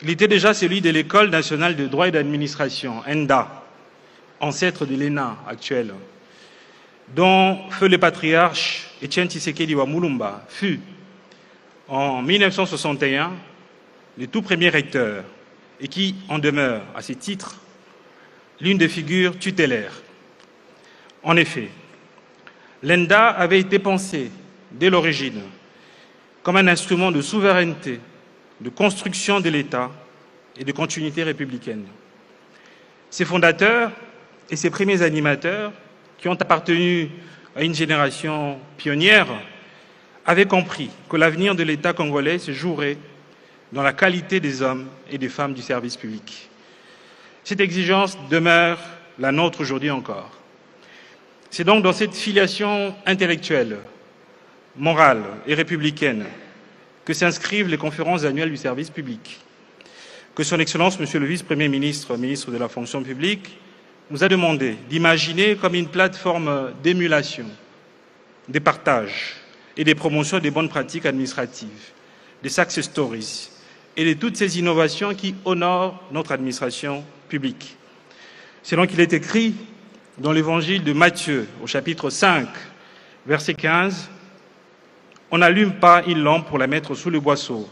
Il était déjà celui de l'École nationale de droit et d'administration, ENDA, ancêtre de l'ENA actuelle, dont feu le patriarche Etienne Tshisekedi wa Mulumba fut, en 1961, le tout premier recteur et qui en demeure, à ce titre, l'une des figures tutélaires. En effet, l'ENDA avait été pensée dès l'origine comme un instrument de souveraineté, de construction de l'État et de continuité républicaine. Ses fondateurs et ses premiers animateurs, qui ont appartenu à une génération pionnière, avaient compris que l'avenir de l'État congolais se jouerait dans la qualité des hommes et des femmes du service public. Cette exigence demeure la nôtre aujourd'hui encore. C'est donc dans cette filiation intellectuelle, morale et républicaine que s'inscrivent les conférences annuelles du service public, que Son Excellence, Monsieur le Vice-Premier ministre, ministre de la fonction publique, nous a demandé d'imaginer comme une plateforme d'émulation, des partages et des promotions des bonnes pratiques administratives, des success stories et de toutes ces innovations qui honorent notre administration publique. C'est donc qu'il est écrit dans l'évangile de Matthieu, au chapitre 5, verset 15, « On n'allume pas une lampe pour la mettre sous le boisseau,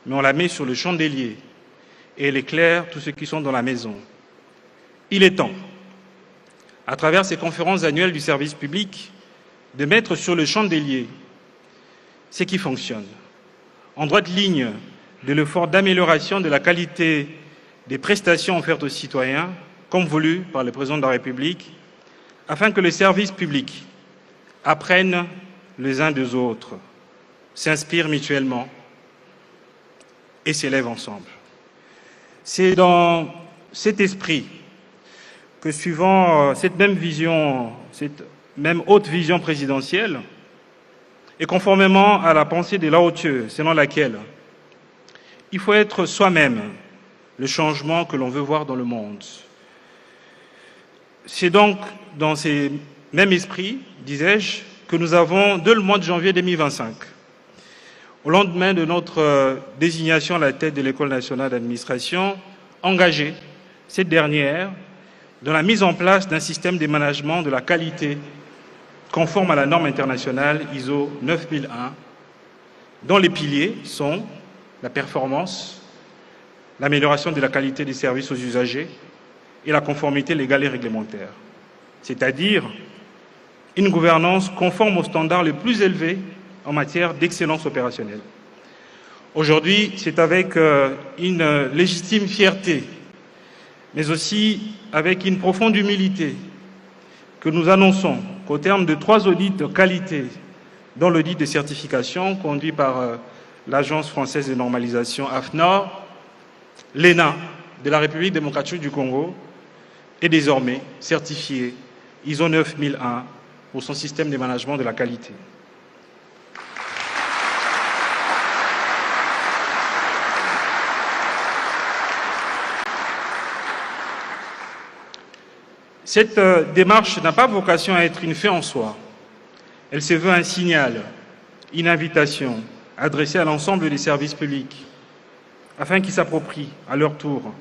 mais on la met sur le chandelier, et elle éclaire tous ceux qui sont dans la maison. » Il est temps, à travers ces conférences annuelles du service public, de mettre sur le chandelier ce qui fonctionne, en droite ligne de l'effort d'amélioration de la qualité des prestations offertes aux citoyens, comme voulu par le Président de la République, afin que les services publics apprennent les uns des autres, s'inspirent mutuellement et s'élèvent ensemble. C'est dans cet esprit que, suivant cette même vision, cette même haute vision présidentielle, et conformément à la pensée de Lao Tzu, selon laquelle il faut être soi-même le changement que l'on veut voir dans le monde. C'est donc dans ces mêmes esprits, disais-je, que nous avons, dès le mois de janvier 2025, au lendemain de notre désignation à la tête de l'École nationale d'administration, engagé cette dernière dans la mise en place d'un système de management de la qualité conforme à la norme internationale ISO 9001, dont les piliers sont la performance, l'amélioration de la qualité des services aux usagers et la conformité légale et réglementaire, c'est-à-dire une gouvernance conforme aux standards les plus élevés en matière d'excellence opérationnelle. Aujourd'hui, c'est avec une légitime fierté, mais aussi avec une profonde humilité, que nous annonçons qu'au terme de 3 audits de qualité, dont l'audit de certification conduit par l'Agence française de normalisation AFNOR, l'ENA de la République démocratique du Congo est désormais certifié ISO 9001 pour son système de management de la qualité. Cette démarche n'a pas vocation à être une fin en soi. Elle se veut un signal, une invitation adressée à l'ensemble des services publics afin qu'ils s'approprient à leur tour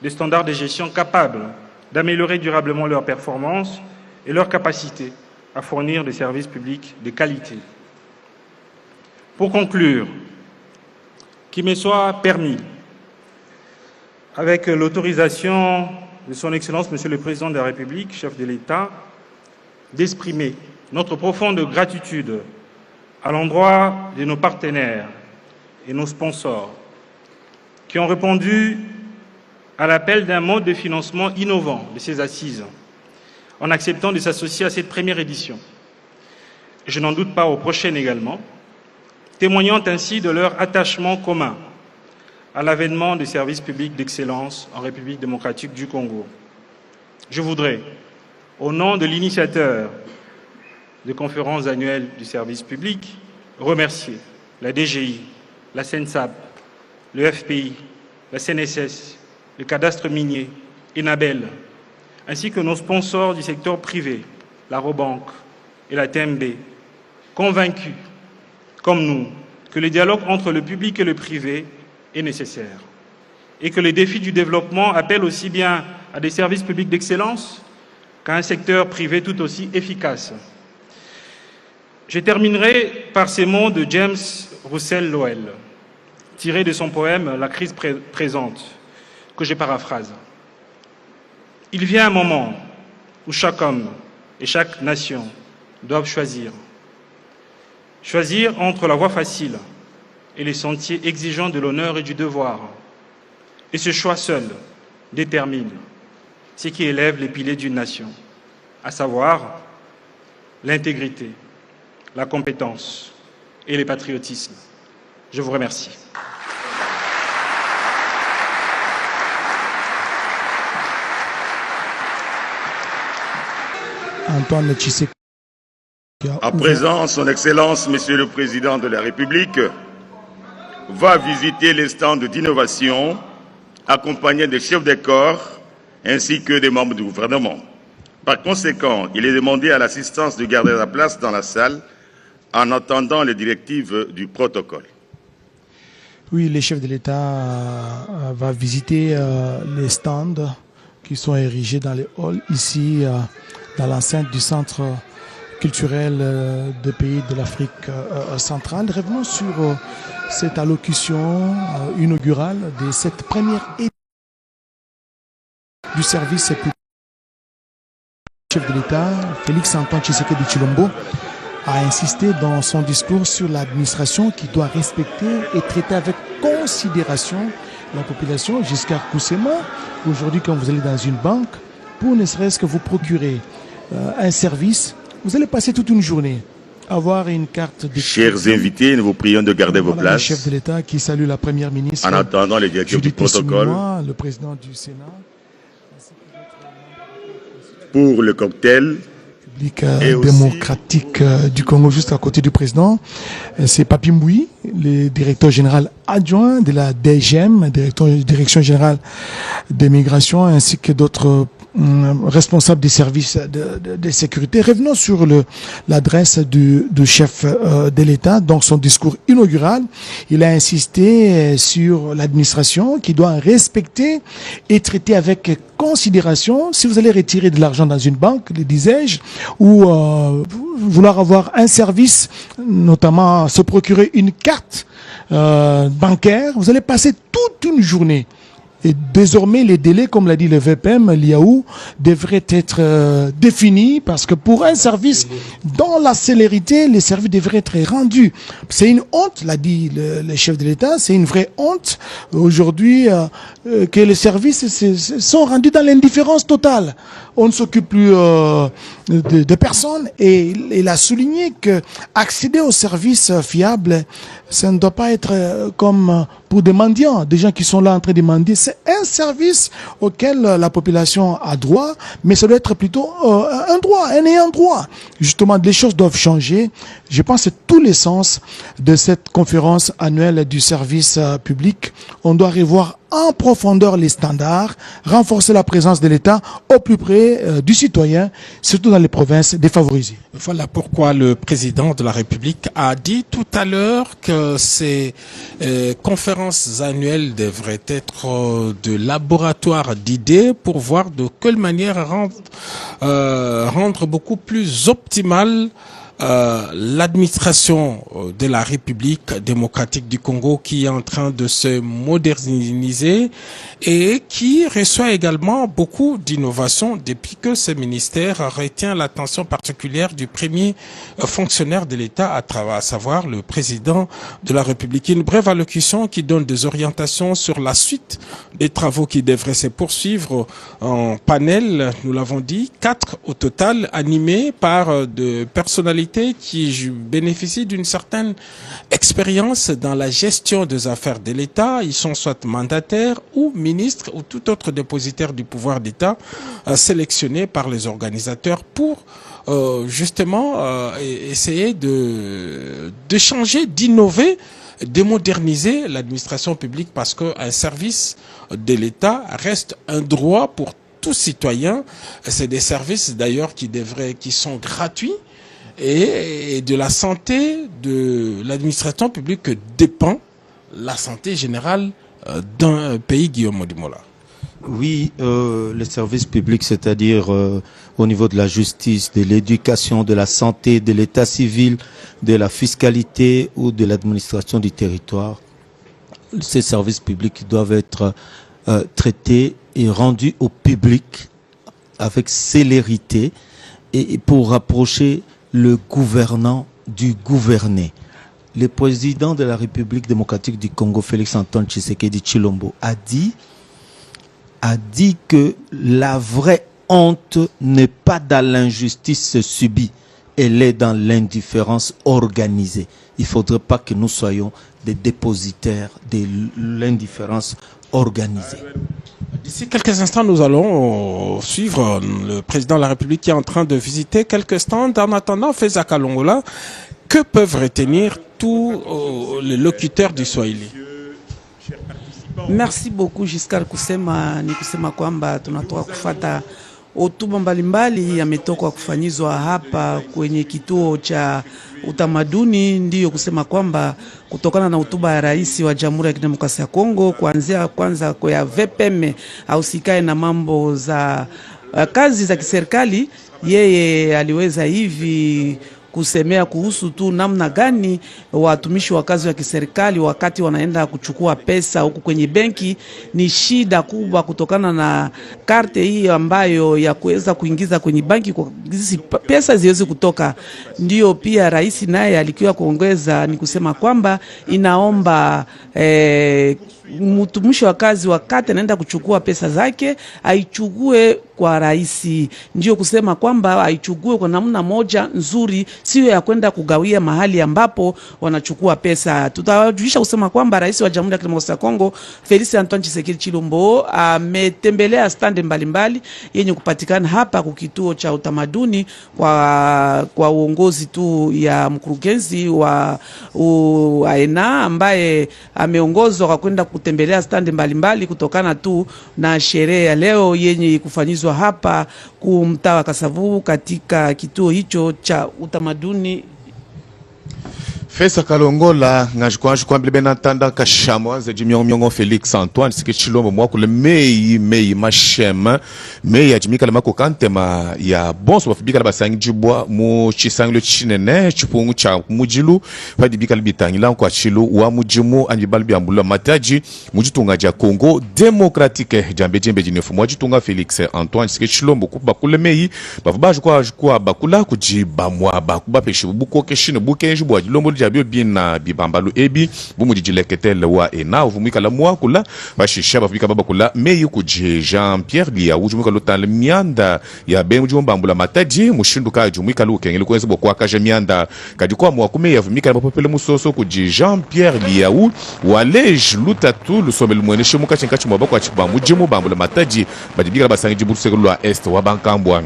des standards de gestion capables d'améliorer durablement leur performance et leur capacité à fournir des services publics de qualité. Pour conclure, qu'il me soit permis, avec l'autorisation de Son Excellence, Monsieur le Président de la République, chef de l'État, d'exprimer notre profonde gratitude à l'endroit de nos partenaires et nos sponsors qui ont répondu à l'appel d'un mode de financement innovant de ces assises en acceptant de s'associer à cette première édition. Je n'en doute pas aux prochaines également, témoignant ainsi de leur attachement commun à l'avènement des services publics d'excellence en République démocratique du Congo. Je voudrais, au nom de l'initiateur des conférences annuelles du service public, remercier la DGI, la SENSAB, le FPI, la CNSS, le cadastre minier, Enabel, ainsi que nos sponsors du secteur privé, la Robank et la TMB, convaincus, comme nous, que le dialogue entre le public et le privé est nécessaire et que les défis du développement appellent aussi bien à des services publics d'excellence qu'à un secteur privé tout aussi efficace. Je terminerai par ces mots de James Russell Lowell, tirés de son poème « La crise présente », que je paraphrase. Il vient un moment où chaque homme et chaque nation doivent choisir. Choisir entre la voie facile et les sentiers exigeants de l'honneur et du devoir. Et ce choix seul détermine ce qui élève les piliers d'une nation, à savoir l'intégrité, la compétence et le patriotisme. Je vous remercie. Antoine Tshisekedi. À présent, Son Excellence, Monsieur le Président de la République, va visiter les stands d'innovation accompagné des chefs de corps ainsi que des membres du gouvernement. Par conséquent, il est demandé à l'assistance de garder la place dans la salle en attendant les directives du protocole. Oui, les chefs de l'État va visiter les stands qui sont érigés dans les halls ici dans l'enceinte du centre culturel des pays de l'Afrique centrale. Revenons sur cette allocution inaugurale de cette première édition du service public. Le chef de l'État, Félix Antoine Tshisekedi Tshilombo, a insisté dans son discours sur l'administration qui doit respecter et traiter avec considération la population. Giscard Koussema, aujourd'hui quand vous allez dans une banque, pour ne serait-ce que vous procurer un service, vous allez passer toute une journée, avoir une carte de... Chers invités, nous vous prions de garder vos places. Le chef de l'État qui salue la première ministre. En attendant les directives du protocole. Le président du Sénat. Pour le cocktail. Démocratique du Congo, juste à côté du président. C'est Papi Mboui, le directeur général adjoint de la DGM, direction générale des migrations, ainsi que d'autres responsables des services de sécurité. Revenons sur l'adresse du chef de l'État. Dans son discours inaugural, il a insisté sur l'administration qui doit respecter et traiter avec considération. Si vous allez retirer de l'argent dans une banque, le disais-je, ou vouloir avoir un service, notamment se procurer une carte bancaire, vous allez passer toute une journée. Et désormais, les délais, comme l'a dit le VPM, l'IAU, devraient être définis parce que pour un service, dans la célérité, les services devraient être rendus. C'est une honte, l'a dit le chef de l'État, c'est une vraie honte aujourd'hui que les services sont rendus dans l'indifférence totale. On ne s'occupe plus de personnes et il a souligné que accéder aux services fiables, ça ne doit pas être comme pour des mendiants, des gens qui sont là en train de mendier. C'est un service auquel la population a droit, mais ça doit être plutôt un droit, un ayant droit. Justement, les choses doivent changer. Je pense que c'est tout l'essence de cette conférence annuelle du service public. On doit revoir en profondeur les standards, renforcer la présence de l'État au plus près du citoyen, surtout dans les provinces défavorisées. Voilà pourquoi le président de la République a dit tout à l'heure que ces conférences annuelles devraient être de laboratoire d'idées pour voir de quelle manière rendre beaucoup plus optimale l'administration de la République démocratique du Congo qui est en train de se moderniser et qui reçoit également beaucoup d'innovations depuis que ce ministère retient l'attention particulière du premier fonctionnaire de l'État à savoir le président de la République. Une brève allocution qui donne des orientations sur la suite des travaux qui devraient se poursuivre en panel, nous l'avons dit, 4 au total, animés par de personnalités qui bénéficient d'une certaine expérience dans la gestion des affaires de l'État. Ils sont soit mandataires ou ministres ou tout autre dépositaire du pouvoir d'État sélectionnés par les organisateurs pour justement essayer de changer, d'innover, de moderniser l'administration publique parce qu'un service de l'État reste un droit pour tout citoyen. C'est des services d'ailleurs qui sont gratuits et de la santé de l'administration publique que dépend la santé générale d'un pays, Guillaume Modimola. Oui, les services publics, c'est-à-dire au niveau de la justice, de l'éducation, de la santé, de l'état civil, de la fiscalité ou de l'administration du territoire, ces services publics doivent être traités et rendus au public avec célérité et pour rapprocher le gouvernant du gouverné. Le président de la République démocratique du Congo, Félix-Antoine Tshisekedi Tshilombo, a dit que la vraie honte n'est pas dans l'injustice subie, elle est dans l'indifférence organisée. Il ne faudrait pas que nous soyons des dépositaires de l'indifférence organisée. D'ici quelques instants, nous allons suivre le président de la République qui est en train de visiter quelques stands. En attendant, Feza Kalongola, que peuvent retenir tous les locuteurs du Swahili? Merci beaucoup Giscard kusema ni kusema kwamba tunatoka kufata hotuba mbalimbali yametoka kufanyizwa hapa kwenye kituo cha utamaduni. Ndiyo kusema kwamba kutokana na hotuba ya rais wa Jamhuri ya Kidemokrasia ya Kongo, kuanzia kwanza kwa VPM au sikae na mambo za kazi za kiserikali, yeye aliweza hivi kusemea kuhusu tu namna gani watumishi wa kazi wa kiserikali wakati wanaenda kuchukua pesa huku kwenye benki ni shida kubwa kutokana na karte hii ambayo ya kuweza kuingiza kwenye banki kwa pesa ziweze kutoka. Ndio pia rais naye alikuwa kuongeza ni kusema kwamba inaomba mtumishi wa kazi wakati anaenda kuchukua pesa zake aichukue kwa rais. Ndio kusema kwamba aichukue kwa namna moja nzuri, sio ya kwenda kugawia mahali ambapo wanachukua pesa. Tutawajulisha kusema kwamba rais wa Jamhuri ya Kidemokrasia ya Kongo Felix Antoine Tshisekedi Tshilombo ametembelea stand mbalimbali yenye kupatikana hapa kwa kituo cha utamaduni kwa uongozi tu ya mkurugenzi wa AENA ambaye ameongozwa kwa kwenda kutembelea stand mbalimbali kutokana tu na sherehe ya leo yenye kufanyizwa hapa kumtaa wa Kasavubu katika kituo hicho cha utamaduni. Feza Kalongola ngajikwa mbele benatanda kashamo za jimyongo Felix Antoine Tshisekedi Tshilombo mwakule mei mashema mei ya jimika lamako kantema ya bonso bafibika labasangi jibwa mu chisanglo chinene chipungu cha mujilu fadi bika libitangi la kwa chilu wa mujimu anjibali byambula mataji mujitunga ja Congo Democratique jambe jinefu mwajitunga Felix Antoine Tshisekedi Tshilombo kuba kule mei bavubaje kwa bakula kujiba mwa bakuba peshi buko keshine bukenji bwa jilombo bio bina bibambalu ebi bumujijileketele wa ena uvumika la mwakula bashisha bafika baba kula meyi kuje Jean-Pierre Lia ujumika lotale mianda ya bemuju mbambula mataji mushindu kaji umika lukengele kwenze bokwa kaje mianda kaji kwa mwakume ya vumika la popele musoso kuje Jean-Pierre Lia u walej lutatu lusomelu mweneshe muka chenkachi mwabako achibamu jimu bambula mataji badibika basangi jiburuseke lwa est wa bankambwa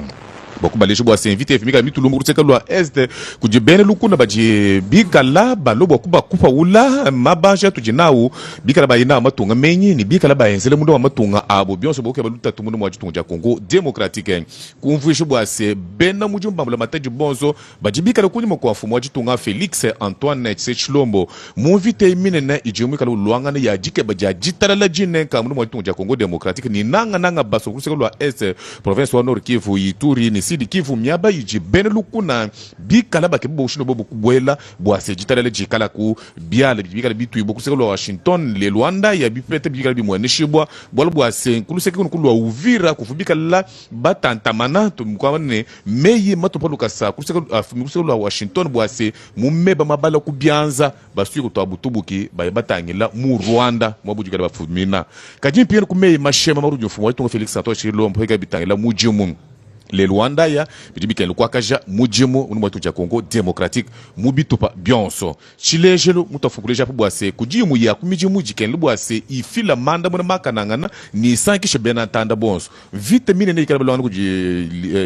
bakubalisha bwa s'invite fimika mitulumbu kutseka lwa est kujibene lukuna baji bikala balobo kuba kupa ula mabanja tujinawu bikala bayina matunga menyi ni bikala bayenzele mundu wa matunga abo byonso boke baluta tumundu mwa jitunga ja Congo Democratique kumvuisha bwa se bena mujumba mula mataji bonzo baji bikala kunyuma kwa fumu wa jitunga Felix Antoine Tshisekedi Tshilombo muvite minene ijumika luanga ya jike baja jitala la jine ka mundu mwa jitunga ja Congo Democratique ni nanga baso kutseka lwa est province wa Nord Kivu Ituri ni Sidi Kivu miaba yiji bene lukuna bikala bakebo ushino bobu kubwela bwase jitala le jikala ku biala bikala bitu ibo kuseka Washington le Luanda ya bipete bikala bimwaneshibwa bwala bwase kuluseke kunkulwa Uvira kufubika la batantamana tumkwane meyi matopoluka sa kuseka Washington bwase mumeba mabala kubyanza basuye kutwa butubuki bayebatangila mu Rwanda mwabujikala bafumina kajimpi kumeye mashema marujo fumu Felix Antoine Tshilombo hega bitangila mujimu le Luanda ya bidibi ken kwa kaja mujimo unu mwatu ja Congo démocratique mubitupa bionso chilejelo mutafukuleja pubwase kujimu ya kumijimu jiken lubwase ifila manda muna makanangana ni sanki shebena tanda bonso vitamine ne ikala balo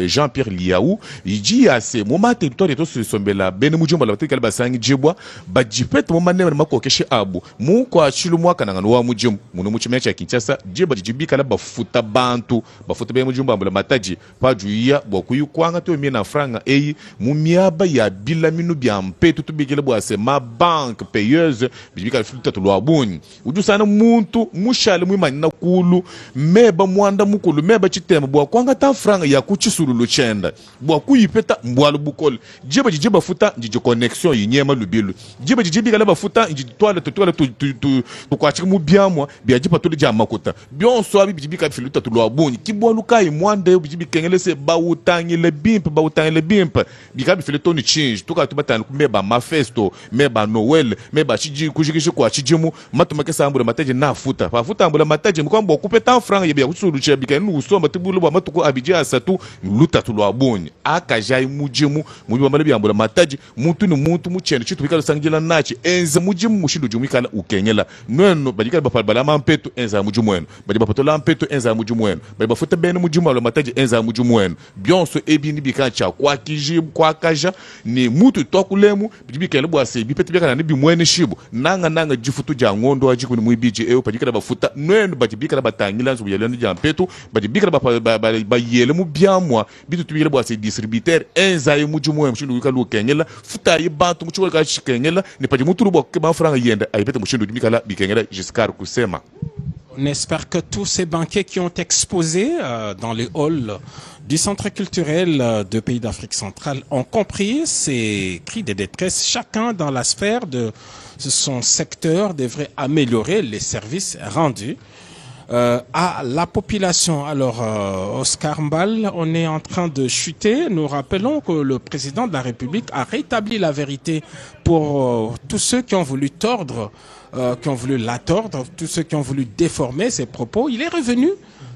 Jean-Pierre Liaou iji ase moma territoire to sombela bene mujumba la tikala basangi jibwa bajipet moma ne makokeshe abu mu kwa chilu mwaka nangana wa mujimu munu muchimecha Kinshasa jiba jibika la bafuta bantu bafuta bene mujumba mbala mataji paju ya bokuyu kwanga to mi na franga mumiaba ya bila minu bia mpetu tubigele bwase ma banque payeuse bibika filta to lwabuni uju sana muntu mushale mwimani na kulu meba mwanda mukulu meba chitema bwa kwanga ta franga ya kuchisululu chenda bwa kuyipeta mbwalu bukol jiba futa njije connexion yinyema lubilu jiba bigala bafuta njije toilette tu kwa chimu biamwa bia jipa to lija makuta bionso abi bibika filta to lwabuni kibwalu kai mwanda bibika kengelese bautangi le bimp bikabi filetoni change tuka tubatana kumeba mafesto meba Noel meba chiji kujikishi kwa chijimu matumake sambula mataje na futa pa futa ambula mataje mkombo kupeta franga yebya kusulu che bikanu usomba tibulu bwa matuko abija asatu luta tulwa boni akajai mujimu mubiba malebi ambula mataje muntu ni muntu muchende chitu bikalo sangila nachi enza mujimu mushindu jumikala ukenyela nono badikala bapalbala mampetu enza mujimu wenu badiba patola mpetu enza mujimu wenu badiba futa bene mujimu alo mataje enza mujimu wenu bionso ebini bikancha kwa kijibu kwa kaja ni mutu tokulemu bibika lebwa se bipete bika na bimwene shibu nanga jifutu ja ngondo ajiku ni mwibiji pajika bafuta nwenu bajibika batangila nzu yelenu ja mpetu bajibika ba yele mu biamwa bitu tubile bwa se distributeur enza ye mujumwe mshindu wikalu kenyela futa ye bantu muchwe ka chikenyela ni pajimutu rubo ke ba franga yenda ayipete mshindu bikala bikenyela Giscard kusema. On espère que tous ces banquiers qui ont exposé dans les halls du Centre culturel de pays d'Afrique centrale ont compris ces cris de détresse. Chacun dans la sphère de son secteur devrait améliorer les services rendus à la population. Alors, Oscar Mbal, on est en train de chuter. Nous rappelons que le président de la République a rétabli la vérité pour tous ceux qui ont voulu tordre, qui ont voulu la tordre, tous ceux qui ont voulu déformer ses propos. Il est revenu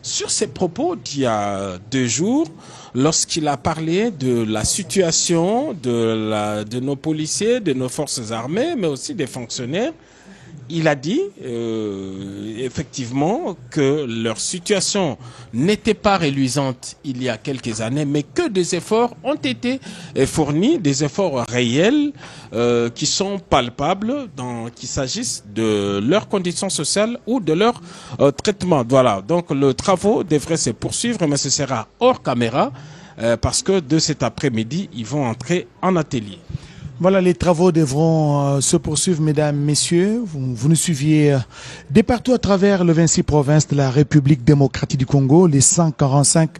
sur ses propos d'il y a 2 jours lorsqu'il a parlé de la situation de nos policiers, de nos forces armées, mais aussi des fonctionnaires. Il a dit effectivement que leur situation n'était pas reluisante il y a quelques années, mais que des efforts ont été fournis, des efforts réels qui sont palpables, qu'il s'agisse de leurs conditions sociales ou de leur traitement. Voilà, donc le travaux devrait se poursuivre, mais ce sera hors caméra parce que de cet après-midi, ils vont entrer en atelier. Voilà, les travaux devront se poursuivre, mesdames, messieurs. Vous nous suiviez de partout à travers les 26 provinces de la République démocratique du Congo, les 145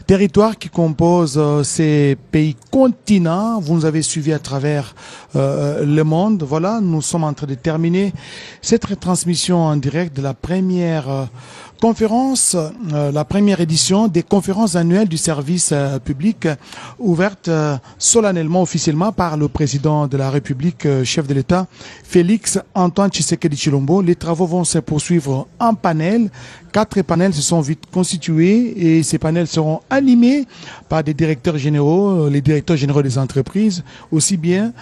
territoires qui composent ces pays continents. Vous nous avez suivis à travers le monde. Voilà, nous sommes en train de terminer cette retransmission en direct de la première conférence, la première édition des conférences annuelles du service public ouverte solennellement, officiellement par le président de la République, chef de l'État, Félix Antoine Tshisekedi Tshilombo. Les travaux vont se poursuivre en panel. 4 panels se sont vite constitués et ces panels seront animés par des directeurs généraux, les directeurs généraux des entreprises, aussi bien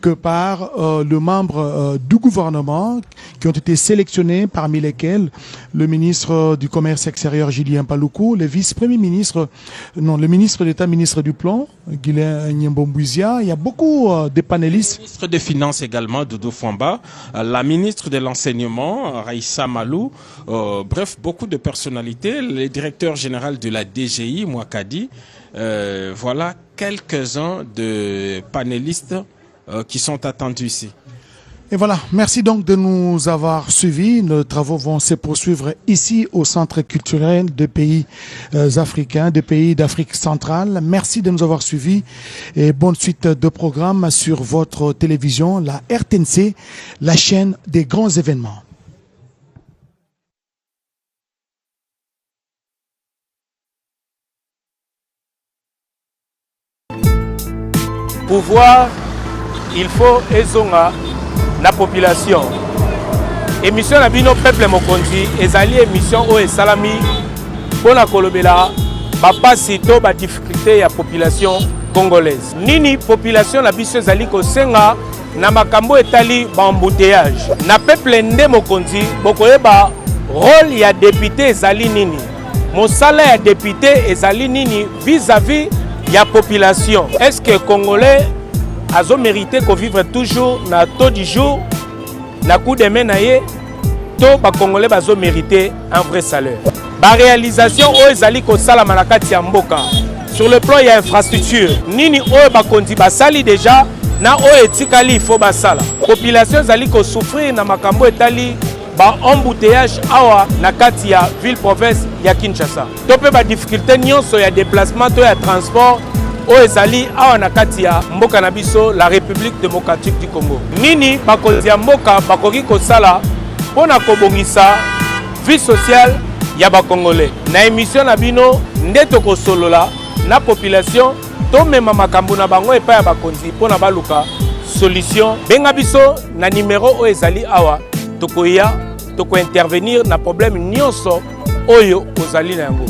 que par le membre du gouvernement qui ont été sélectionnés, parmi lesquels le ministre du Commerce extérieur Julien Paluku, le vice-premier ministre, non, le ministre d'État, ministre du Plan, Guilain Nyembombouizia. Il y a beaucoup de panélistes. Le ministre des Finances également, Doudou Fwamba, la ministre de l'Enseignement, Raissa Malou, bref, beaucoup de personnalités, le directeur général de la DGI, Mouakadi, voilà quelques-uns de panélistes qui sont attendus ici. Et voilà, merci donc de nous avoir suivis. Nos travaux vont se poursuivre ici au Centre culturel de pays africains, de pays d'Afrique centrale. Merci de nous avoir suivis et bonne suite de programmes sur votre télévision, la RTNC, la chaîne des grands événements. Pouvoir, il faut ezonga la population. Émission na bino peuple mokonzi ezali émission o esalami pona kolobela bapasi to ba difficulté ya population congolaise. Nini population na biso ezali kosenga na makambo etali ba embouteillage. Na peuple nde mokonzi bokoyeba rôle ya député ezali nini. Mosala ya député ezali nini vis-à-vis ya population. Est-ce que Congolais azo mérité qu'on vivre toujours na taux du jour na coup de main na ye to ba Congolais bazo mérité un vrai salaire. Ba réalisation o ezali ko sala manakati ya mboka. Sur le plan ya infrastructure nini o ba kondi basali déjà na o etikali faut basala. Population ezali ko souffrir na makambo etali ba embouteillage awa na kati ya ville province ya Kinshasa. Topé ba difficulté nyonso ya déplacement to ya transport o ezali awa na kati ya mboka na biso la République démocratique du Congo. Nini bakonzi ya mboka bakoki kosala pona kobongisa vie sociale ya ba Congolais. Na émission na bino nde tokosolola na population to mema makambo na bango epa ya bakonzi pona baluka solution. Benga biso na numéro o ezali awa tokoya toko intervenir na problème nyonso oyo ozali na yango.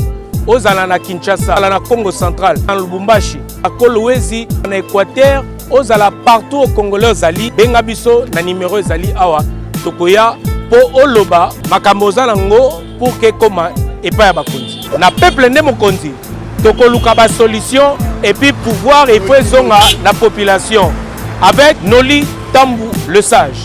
Ozala na Kinshasa, na Congo central, na Lubumbashi, na Kolwezi, na Équateur, ozala partout au Congolais ozali. Benga biso na numéro ezali awa tokoya po oloba makambo ozala ngo pour que koma epa ya bakonzi. Na peuple nde mokonzi tokoluka ba solution et puis pouvoir et ezonga la population avec Noli Tambu le sage.